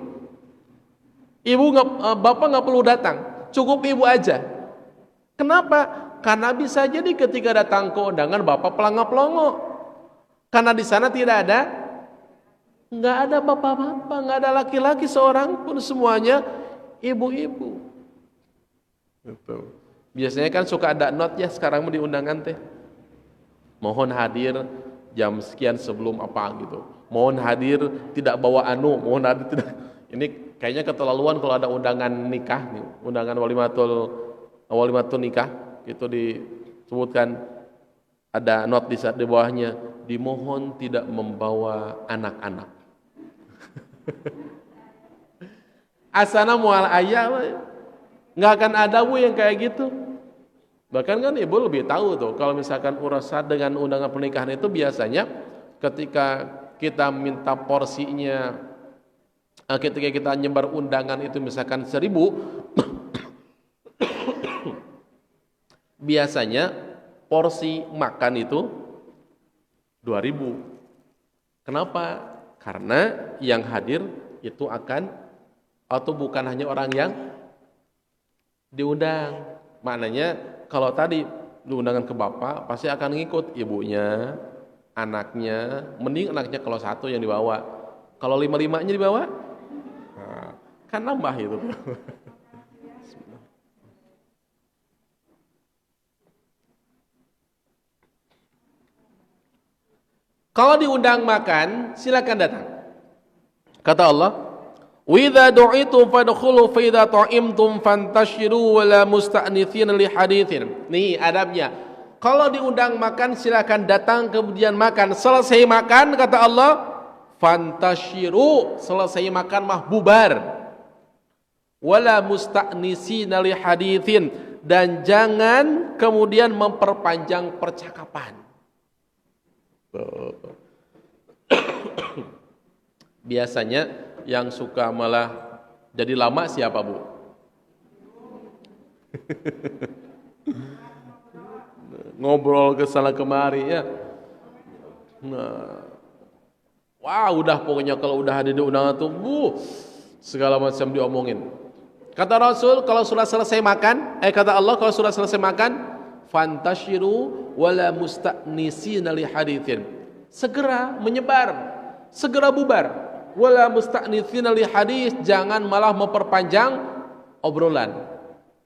Bapak nggak perlu datang, cukup ibu aja. Kenapa? Karena bisa jadi ketika datang ke undangan bapak pelangap-pelongo. Karena di sana nggak ada bapak-bapak, nggak ada laki-laki seorang pun, semuanya ibu-ibu. Biasanya kan suka ada not ya sekarang di undangan teh. Mohon hadir jam sekian sebelum apa gitu. Mohon hadir tidak bawa mohon hadir tidak. Ini kayaknya keterlaluan kalau ada undangan nikah nih, undangan walimatul nikah itu disebutkan ada not di bawahnya, dimohon tidak membawa anak-anak. Asana mual ayah, nggak akan ada Bu yang kayak gitu. Bahkan kan ibu lebih tahu tuh, kalau misalkan urusan dengan undangan pernikahan itu biasanya ketika kita minta porsinya, ketika kita nyebar undangan itu misalkan 1.000, biasanya porsi makan itu 2.000. Kenapa? Karena yang hadir itu atau bukan hanya orang yang diundang. Maknanya kalau tadi diundangan ke bapak, pasti akan ngikut ibunya, anaknya, mending anaknya kalau satu yang dibawa. Kalau 5-5-nya dibawa, kan nambah itu. Kalau diundang makan, silakan datang. Kata Allah, "Wa idza du'itum fadkhulu fa idza ta'imtum fantashiru wa la musta'nithin li haditsin." Nih adabnya. Kalau diundang makan silakan datang kemudian makan. Selesai makan kata Allah, fantashiru, selesai makan mah bubar. Wa la musta'nithin li haditsin, dan jangan kemudian memperpanjang percakapan. Biasanya yang suka malah jadi lama siapa Bu? Ngobrol ke sana kemari ya. Nah, wah udah pokoknya kalau udah ada di undangan tuh segala macam diomongin. Kata Rasul kalau sudah selesai makan, kata Allah kalau sudah selesai makan, fantashiru wala musta'nisina li haditsin. Segera menyebar, segera bubar. Wala musta'nisina li hadits, jangan malah memperpanjang obrolan.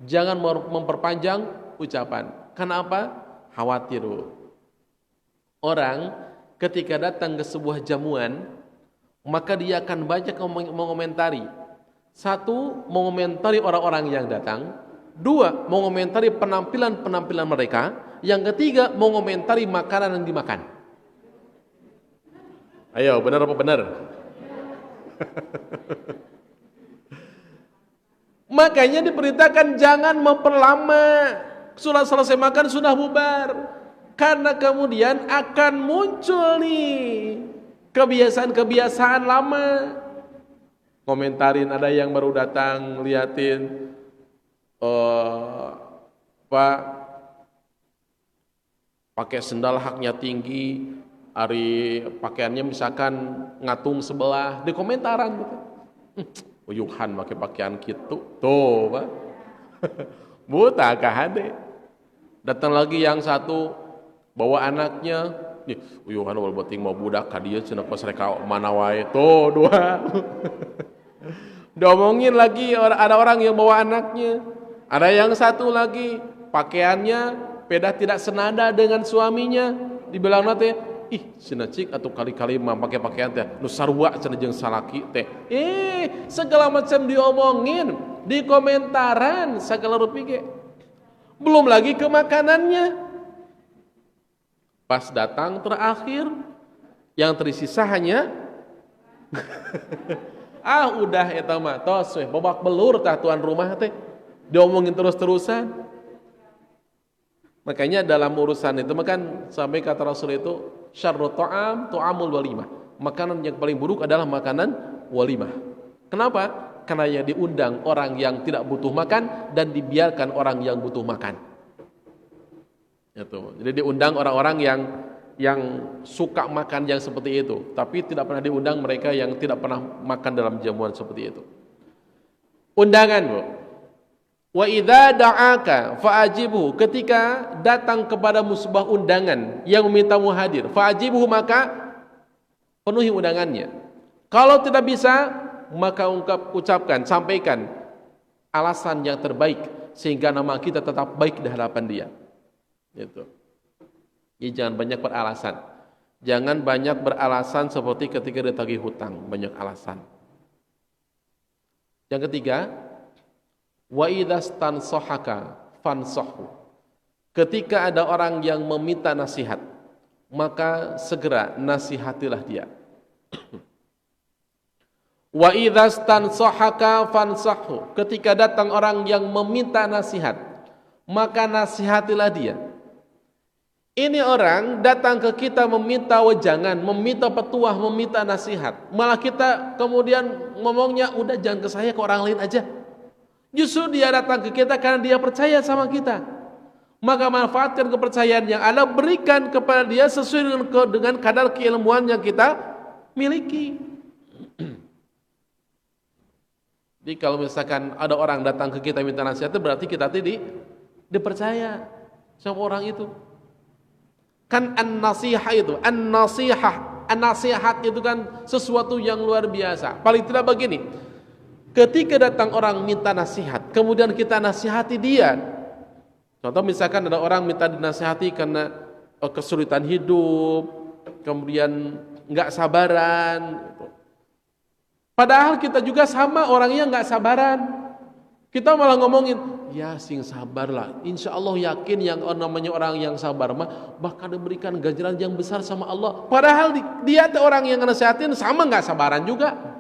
Jangan memperpanjang ucapan. Kenapa? Khawatir. Orang ketika datang ke sebuah jamuan, maka dia akan banyak mengomentari. Satu, mengomentari orang-orang yang datang. Dua, mengomentari penampilan-penampilan mereka. Yang ketiga, mengomentari makanan yang dimakan. Ayo, benar apa benar? Makanya diperintahkan jangan memperlama. Sudah selesai makan, sudah bubar. Karena kemudian akan muncul nih kebiasaan-kebiasaan lama. Komentarin, ada yang baru datang, liatin Pak pakai sendal haknya tinggi, hari pakaiannya misalkan ngatung sebelah, di komentaran gitu. Uyuhan pakai pakaian gitu, tuh Pak. Buta kahade. Datang lagi yang satu bawa anaknya, nih uyuhan wal beting mau budak ka dieu cenah kos reka mana wae, tuh dua. Diomongin lagi ada orang yang bawa anaknya. Ada yang satu lagi pakaiannya beda tidak senada dengan suaminya. Dibilang nate, ih sinacik atau kali-kali mah pakai pakaian teh nu sarua cenah jeung salaki teh. Segala macam diomongin, di komentaran segala rupi ge. Belum lagi ke makanannya. Pas datang terakhir yang tersisa hanya udah eta mah tos we babak belur tah tuan rumah teh. Diomongin terus-terusan. Makanya dalam urusan itu kan sampai kata Rasul itu syarrut ta'am tu'amul walimah. Makanan yang paling buruk adalah makanan walimah. Kenapa? Karena yang diundang orang yang tidak butuh makan dan dibiarkan orang yang butuh makan. Itu. Jadi diundang orang-orang yang suka makan yang seperti itu, tapi tidak pernah diundang mereka yang tidak pernah makan dalam jamuan seperti itu. Undangan, Bu. Wa idza da'aka fa'ajibhu, ketika datang kepadamu sebuah undangan yang memintamu hadir, fa'ajibhu, maka penuhi undangannya. Kalau tidak bisa, maka ucapkan, sampaikan alasan yang terbaik sehingga nama kita tetap baik di hadapan dia. Gitu. Jadi jangan banyak beralasan. Jangan banyak beralasan seperti ketika ditagih hutang, banyak alasan. Yang ketiga, wa idzastansahaka fansahhu. Ketika ada orang yang meminta nasihat, maka segera nasihatilah dia. Wa idzastansahaka fansahhu. Ketika datang orang yang meminta nasihat, maka nasihatilah dia. Ini orang datang ke kita meminta wejangan, meminta petuah, meminta nasihat. Malah kita kemudian ngomongnya, udah jangan ke saya, ke orang lain aja. Justru dia datang ke kita karena dia percaya sama kita. Maka manfaatkan kepercayaan yang ada, berikan kepada dia sesuai dengan kadar keilmuan yang kita miliki. Jadi kalau misalkan ada orang datang ke kita minta nasihat, itu berarti kita dipercaya sama orang itu. Kan an-nasihah itu, an-nasihat itu kan sesuatu yang luar biasa. Paling tidak begini. Ketika datang orang minta nasihat, kemudian kita nasihati dia. Contoh misalkan ada orang minta dinasihati karena kesulitan hidup, kemudian nggak sabaran. Padahal kita juga sama orangnya nggak sabaran. Kita malah ngomongin, ya sing sabarlah. Insya Allah yakin yang namanya orang yang sabar mah bakal diberikan ganjaran yang besar sama Allah. Padahal dia orang yang nasihatin sama nggak sabaran juga.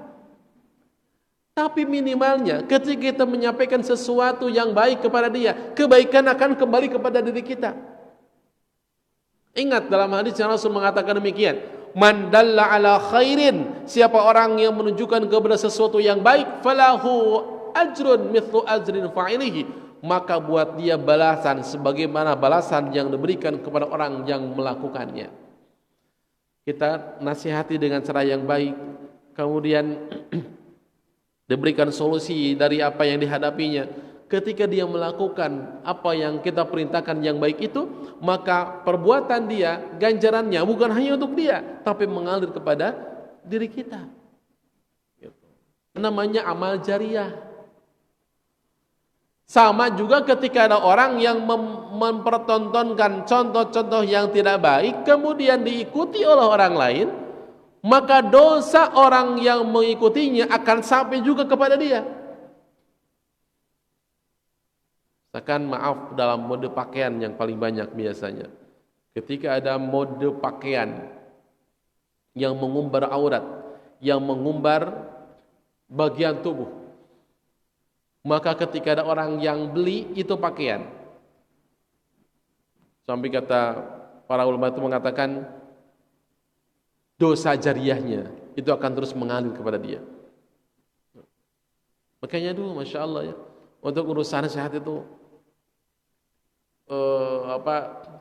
Tapi minimalnya ketika kita menyampaikan sesuatu yang baik kepada dia, kebaikan akan kembali kepada diri kita. Ingat dalam hadis yang Rasul mengatakan demikian, man dalla ala khairin, siapa orang yang menunjukkan kepada sesuatu yang baik, falahu ajrun mithlu ajrin fa'ilihi, maka buat dia balasan sebagaimana balasan yang diberikan kepada orang yang melakukannya. Kita nasihati dengan cara yang baik, kemudian diberikan solusi dari apa yang dihadapinya. ketika dia melakukan apa yang kita perintahkan yang baik itu, maka perbuatan dia, ganjarannya bukan hanya untuk dia, tapi mengalir kepada diri kita. Namanya amal jariah. Sama juga ketika ada orang yang mempertontonkan contoh-contoh yang tidak baik, kemudian diikuti oleh orang lain, maka dosa orang yang mengikutinya akan sampai juga kepada dia. Misalkan maaf dalam mode pakaian yang paling banyak biasanya. Ketika ada mode pakaian yang mengumbar aurat, yang mengumbar bagian tubuh, maka ketika ada orang yang beli itu pakaian, sampai kata para ulama itu mengatakan dosa jariahnya itu akan terus mengalir kepada dia. Makanya dulu Masya Allah ya, untuk urusan sehat itu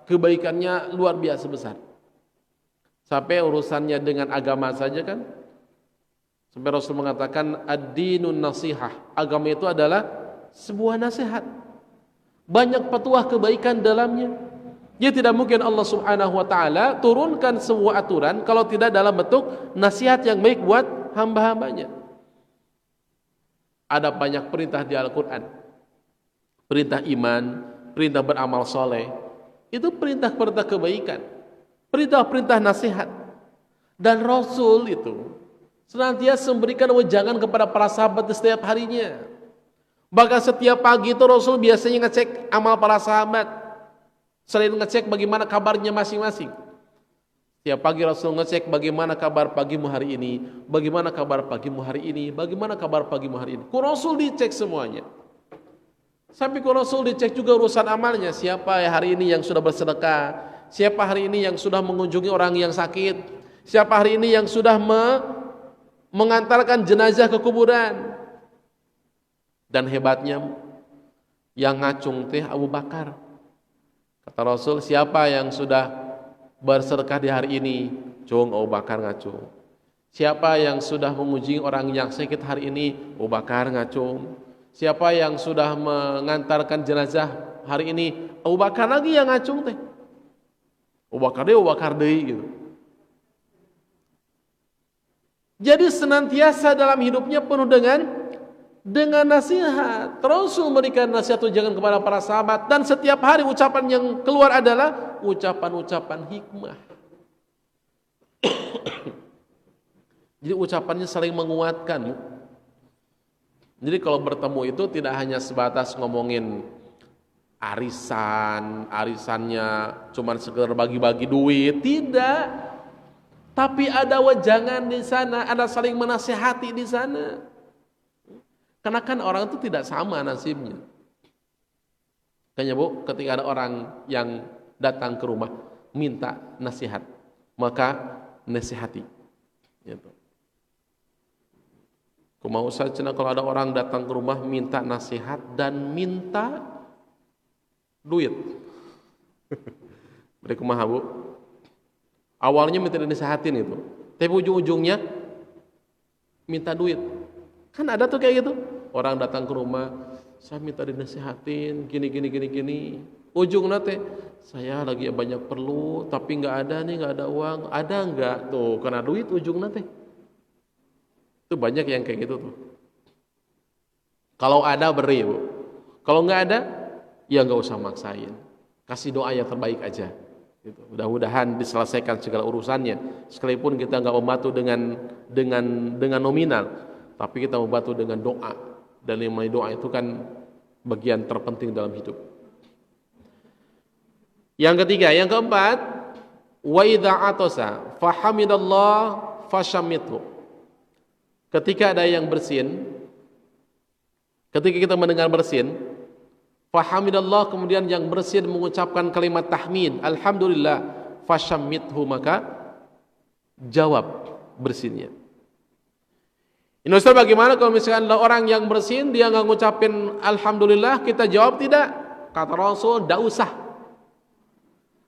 kebaikannya luar biasa besar. Sampai urusannya dengan agama saja kan, sampai Rasul mengatakan ad-dinun nasihah, agama itu adalah sebuah nasihat, banyak petuah kebaikan dalamnya. Ya tidak mungkin Allah Subhanahu wa taala turunkan sebuah aturan kalau tidak dalam bentuk nasihat yang baik buat hamba-hambanya. Ada banyak perintah di Al-Qur'an, perintah iman, perintah beramal soleh, itu perintah-perintah kebaikan, perintah-perintah nasihat. Dan Rasul itu senantiasa memberikan wejangan kepada para sahabat setiap harinya. Bahkan setiap pagi itu Rasul biasanya ngecek amal para sahabat, selain ngecek bagaimana kabarnya masing-masing. Setiap pagi Rasul ngecek bagaimana kabar pagimu hari ini, bagaimana kabar pagimu hari ini, bagaimana kabar pagimu hari ini. Rasul dicek semuanya. Sampai Rasul dicek juga urusan amalnya, siapa hari ini yang sudah bersedekah, siapa hari ini yang sudah mengunjungi orang yang sakit, siapa hari ini yang sudah mengantarkan jenazah ke kuburan. Dan hebatnya yang ngacung teh Abu Bakar. Kata Rasul, siapa yang sudah bersedekah di hari ini? Cung, Abu Bakar ngacung. Siapa yang sudah mengunjungi orang yang sakit hari ini? Abu Bakar ngacung. Siapa yang sudah mengantarkan jenazah hari ini? Abu Bakar lagi yang ngacung teh. Abu Bakar deui gitu. Jadi senantiasa dalam hidupnya penuh dengan nasihat. Rasul memberikan nasihat ujangan kepada para sahabat, dan setiap hari ucapan yang keluar adalah ucapan-ucapan hikmah. Jadi ucapannya saling menguatkan. Jadi kalau bertemu itu tidak hanya sebatas ngomongin arisannya cuman sekedar bagi-bagi duit, tidak. Tapi ada wejangan di sana, ada saling menasihati di sana. Karena kan orang itu tidak sama nasibnya. Kayaknya Bu, ketika ada orang yang datang ke rumah minta nasihat, maka nasihati. Gitu. Mau saja kalau ada orang datang ke rumah minta nasihat dan minta duit. Mereka kumaha Bu? Awalnya minta dinasihatin itu, tapi ujung-ujungnya minta duit. Kan ada tuh kayak gitu. Orang datang ke rumah, saya minta dinasihatin, gini. Ujungnya teh, saya lagi banyak perlu, tapi nggak ada uang. Ada nggak tuh? Karena duit ujungnya teh. Itu banyak yang kayak gitu tuh. Kalau ada beri Bu. Kalau nggak ada, ya nggak usah maksain. Kasih doa yang terbaik aja. Gitu. Mudah-mudahan diselesaikan segala urusannya. Sekalipun kita nggak membantu dengan nominal, tapi kita membantu dengan doa. Dan yang doa itu kan bagian terpenting dalam hidup. Yang ketiga, yang keempat, wa idza atasa fahamidallah fashammithu. Ketika ada yang bersin, ketika kita mendengar bersin, fahamidallah, kemudian yang bersin mengucapkan kalimat tahmid, alhamdulillah, fashammithu, maka jawab bersinnya. Ini Ustaz, bagaimana kalau misalkan ada orang yang bersin, dia nggak ngucapin alhamdulillah, kita jawab tidak? Kata Rasul, tidak usah.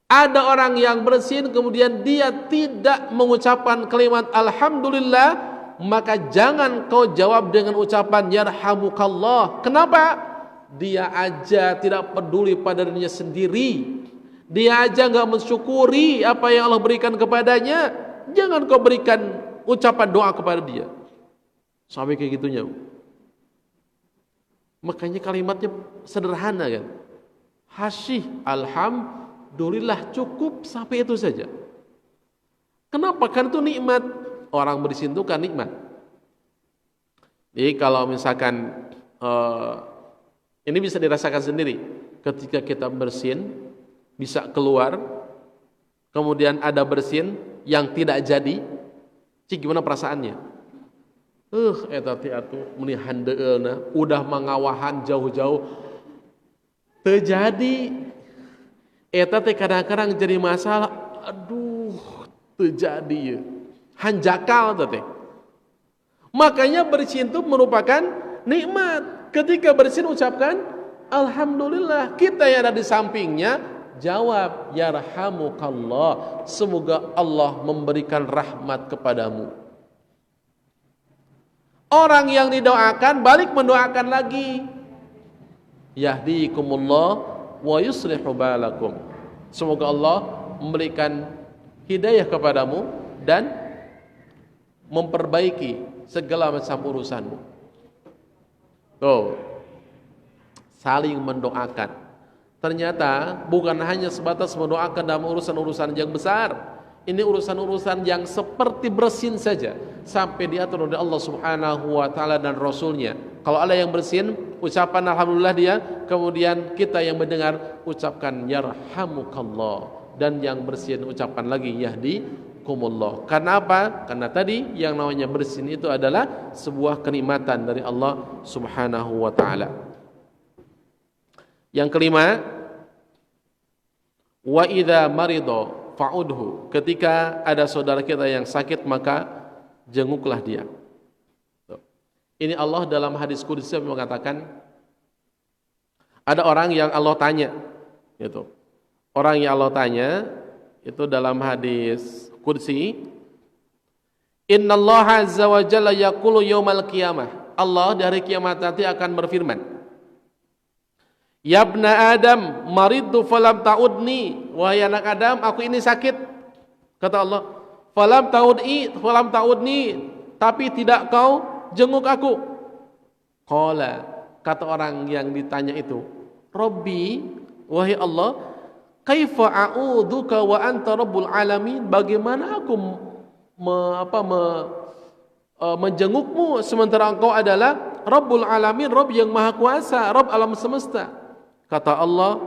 Ada orang yang bersin, kemudian dia tidak mengucapkan kalimat alhamdulillah, maka jangan kau jawab dengan ucapan yarhamukallah. Kenapa? dia aja tidak peduli pada dirinya sendiri, dia aja nggak mensyukuri apa yang Allah berikan kepadanya, jangan kau berikan ucapan doa kepada dia. Sampai kayak gitunya. Makanya kalimatnya sederhana kan. Hasyih, alhamdulillah, cukup sampai itu saja. Kenapa? Karena itu nikmat. Orang bersin itu kan nikmat. Jadi kalau misalkan ini bisa dirasakan sendiri. Ketika kita bersin, bisa keluar, kemudian ada bersin yang tidak jadi, cik gimana perasaannya? Eta teh atuh meni handeueulna udah mangawahan jauh-jauh terjadi. Eta teh kadang-kadang jadi masalah, aduh terjadi ya. Hanjakal teh. Makanya bersin itu merupakan nikmat. Ketika bersin ucapkan alhamdulillah. Kita yang ada di sampingnya jawab yarhamukallah, semoga Allah memberikan rahmat kepadamu. Orang yang didoakan balik mendoakan lagi, yahdikumullah wa yuslihu balakum, semoga Allah memberikan hidayah kepadamu dan memperbaiki segala macam urusanmu. Tuh, saling mendoakan. Ternyata bukan hanya sebatas mendoakan dalam urusan-urusan yang besar. Ini urusan-urusan yang seperti bersin saja sampai diatur oleh Allah Subhanahu wa taala dan Rasulnya. Kalau ada yang bersin, ucapan alhamdulillah dia, kemudian kita yang mendengar ucapkan yarhamukallah, dan yang bersin ucapkan lagi yahdikumullah. Karena apa? Karena tadi yang namanya bersin itu adalah sebuah kenikmatan dari Allah Subhanahu wa taala. Yang kelima, wa idza marido fa'udhu, ketika ada saudara kita yang sakit maka jenguklah dia. Ini Allah dalam hadis qudsi mengatakan, ada orang yang Allah tanya, gitu. Orang yang Allah tanya itu dalam hadis qudsi, innallaha azza wa jalla yaqulu yaumal qiyamah, Allah di hari kiamat nanti akan berfirman, ya ibna Adam maridtu falam ta'udni, wahai anak Adam aku ini sakit, kata Allah, falam ta'udni, tapi tidak kau jenguk aku. Qala, kata orang yang ditanya itu, Rabbi, wahai Allah, kaifa a'udzuka wa anta rabbul alamin, bagaimana aku menjengukmu sementara engkau adalah Rabbul alamin, Rabb yang maha kuasa, Rabb alam semesta. Kata Allah,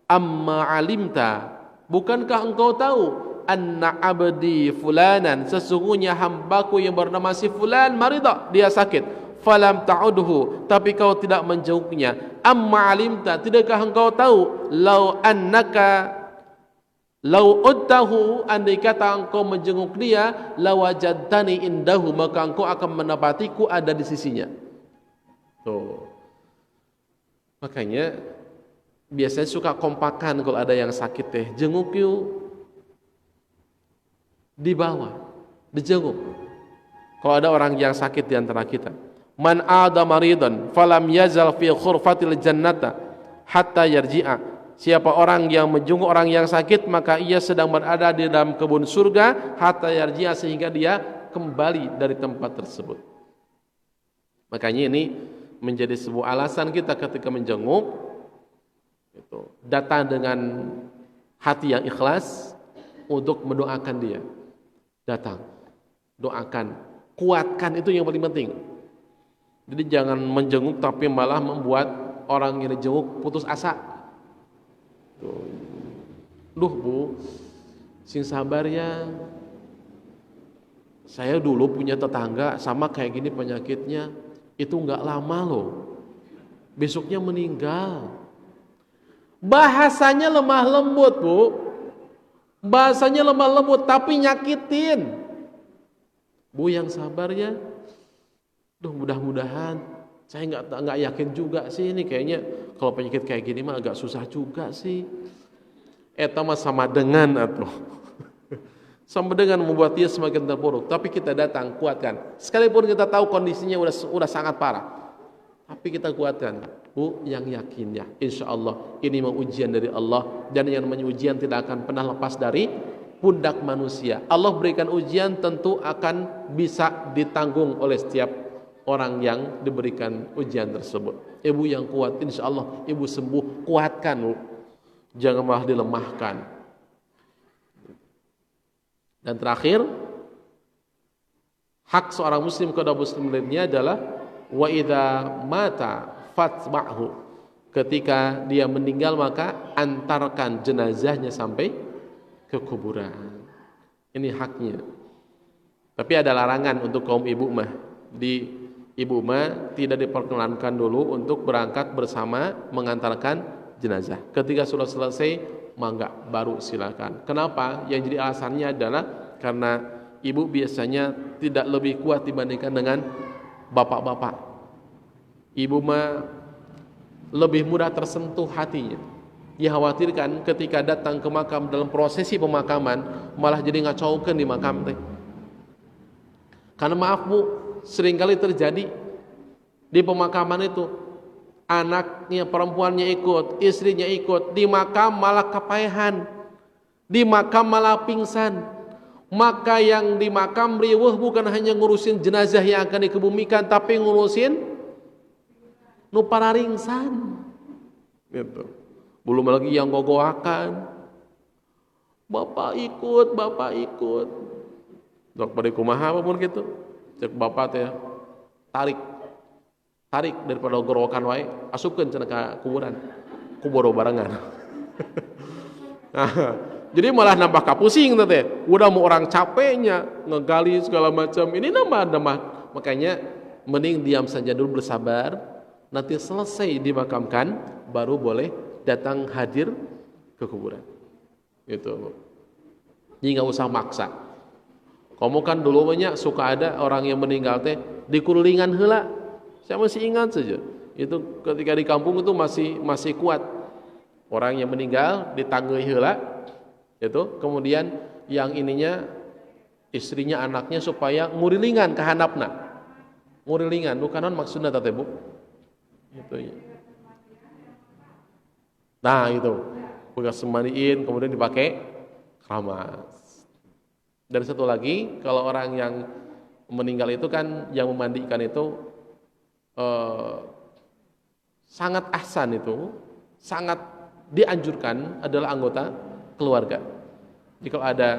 amma alimta, bukankah engkau tahu, anna abdi fulanan, sesungguhnya hambaku yang bernama si fulan marida, dia sakit, falam ta'udhu, tapi kau tidak menjenguknya. Amma alimta, tidakkah engkau tahu, lau udtahu, andai kata engkau menjenguk dia, lawajadtani indahu, maka engkau akan mendapatiku ada di sisinya. Tuh. Makanya biasanya suka kompakan kalau ada yang sakit teh, jenguk yuk, dibawa, dijenguk. Kalau ada orang yang sakit di antara kita, man ada maridan falam yazal fi khurfatil jannata hatta yarji'a, siapa orang yang menjenguk orang yang sakit maka ia sedang berada di dalam kebun surga hatta yarji'a, sehingga dia kembali dari tempat tersebut. Makanya ini menjadi sebuah alasan kita ketika menjenguk itu datang dengan hati yang ikhlas untuk mendoakan dia. Datang, doakan, kuatkan, itu yang paling penting. Jadi jangan menjenguk tapi malah membuat orang yang dijenguk putus asa. Duh bu, sing sabar ya. Saya dulu punya tetangga sama kayak gini penyakitnya, itu nggak lama loh, besoknya meninggal. Bahasanya lemah lembut bu, bahasanya lemah lembut tapi nyakitin. Bu yang sabar ya. Duh mudah-mudahan, saya nggak yakin juga sih ini, kayaknya kalau penyakit kayak gini mah agak susah juga sih. Eta mah sama dengan atuh. Sama dengan membuat dia semakin terpuruk. Tapi kita datang, kuatkan. Sekalipun kita tahu kondisinya udah sangat parah, tapi kita kuatkan. Bu, yang yakin ya, insya Allah ini memang ujian dari Allah, dan yang namanya ujian tidak akan pernah lepas dari pundak manusia. Allah berikan ujian tentu akan bisa ditanggung oleh setiap orang yang diberikan ujian tersebut. Ibu yang kuat, insya Allah ibu sembuh, kuatkan Bu, jangan malah dilemahkan. Dan terakhir, hak seorang muslim kepada muslim lainnya adalah wa idza mata fatba'hu, ketika dia meninggal maka antarkan jenazahnya sampai ke kuburan. Ini haknya. Tapi ada larangan untuk kaum ibu mah. Di ibu mah tidak diperkenankan dulu untuk berangkat bersama mengantarkan jenazah. Ketika sudah selesai, mangga baru silakan. Kenapa? Yang jadi alasannya adalah karena ibu biasanya tidak lebih kuat dibandingkan dengan bapak-bapak. Ibu mah lebih mudah tersentuh hatinya. Dikhawatirkan ketika datang ke makam dalam prosesi pemakaman malah jadi ngacaukan di makam teh. Karena maaf Bu, seringkali terjadi di pemakaman itu anaknya perempuannya ikut, istrinya ikut, di makam malah kepayahan, di makam malah pingsan. Maka yang di makam riweuh bukan hanya ngurusin jenazah yang akan dikebumikan, tapi ngurusin nu pararingsan gitu. Belum lagi yang gogoakan, bapak ikut dok pada kumaha apapun gitu, cek bapak teh tarik daripada gorowakan wae asupkeun cenah ka kuburan, kuboro barengan. Nah, jadi malah nambah kapusing teh, udah mau orang capeknya ngegali segala macam, ini nambah. Makanya mending diam saja dulu, bersabar. Nanti selesai dimakamkan baru boleh datang hadir ke kuburan. Gitu. Jadi nggak usah maksa. Kamu kan dulu banyak suka ada orang yang meninggal teh dikulingan heula. Saya masih ingat saja. Itu ketika di kampung itu masih kuat. Orang yang meninggal ditanggeuy heula, itu kemudian yang ininya istrinya, anaknya supaya ngurilingan ke handapna. Ngurilingan bukanon maksudna teh Bu. Itu ya. Nah itu bekas semandiin kemudian dipakai keramas. Dan satu lagi, kalau orang yang meninggal itu kan yang memandikan itu sangat ahsan, itu sangat dianjurkan adalah anggota keluarga. Jadi kalau ada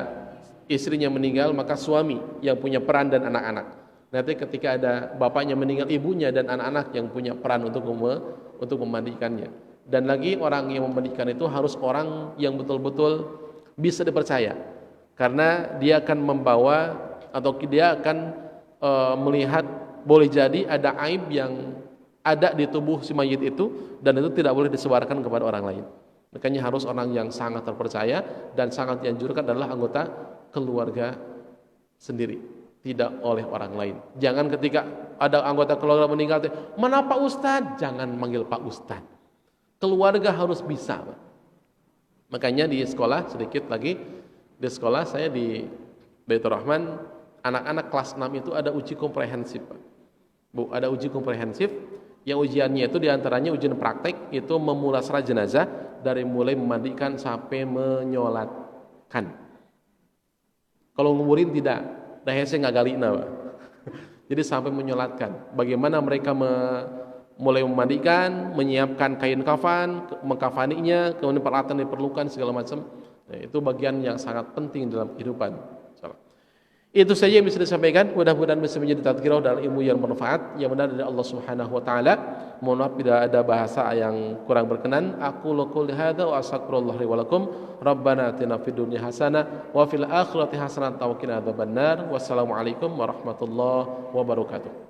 istrinya meninggal maka suami yang punya peran dan anak-anak. Nanti ketika ada bapaknya meninggal, ibunya dan anak-anak yang punya peran untuk memandikannya. Dan lagi orang yang memandikan itu harus orang yang betul-betul bisa dipercaya, karena dia akan membawa atau dia akan melihat boleh jadi ada aib yang ada di tubuh si mayit itu, dan itu tidak boleh disebarkan kepada orang lain. Makanya harus orang yang sangat terpercaya, dan sangat dianjurkan adalah anggota keluarga sendiri, tidak oleh orang lain. Jangan ketika ada anggota keluarga meninggal, mana Pak Ustadz? Jangan manggil Pak Ustadz. Keluarga harus bisa. Makanya di sekolah, sedikit lagi, di sekolah saya di Baitur Rahman, anak-anak kelas 6 itu ada uji komprehensif, Pak. Bu, ada uji komprehensif yang ujiannya itu diantaranya ujian praktek, itu memulasarah jenazah dari mulai memandikan sampai menyolatkan. Kalau nguburin tidak, dah hese ngagalina, Pak. Jadi sampai menyolatkan. Bagaimana mereka mulai memandikan, menyiapkan kain kafan, mengkafaninya, kemudian peralatan yang diperlukan segala macam. Nah, itu bagian yang sangat penting dalam kehidupan. Itu saja yang bisa disampaikan. Mudah-mudahan bisa menjadi tadzkirah dalam ilmu yang bermanfaat, yang benar dari Allah Subhanahu wa taala. Mohon maaf bila ada bahasa yang kurang berkenan. Aku qouli hadza wa astaghfirullah li wa lakum. Rabbana atina fid dunya hasanah wa fil akhirati hasanah wa qina adzabannar. Wassalamualaikum warahmatullahi wabarakatuh.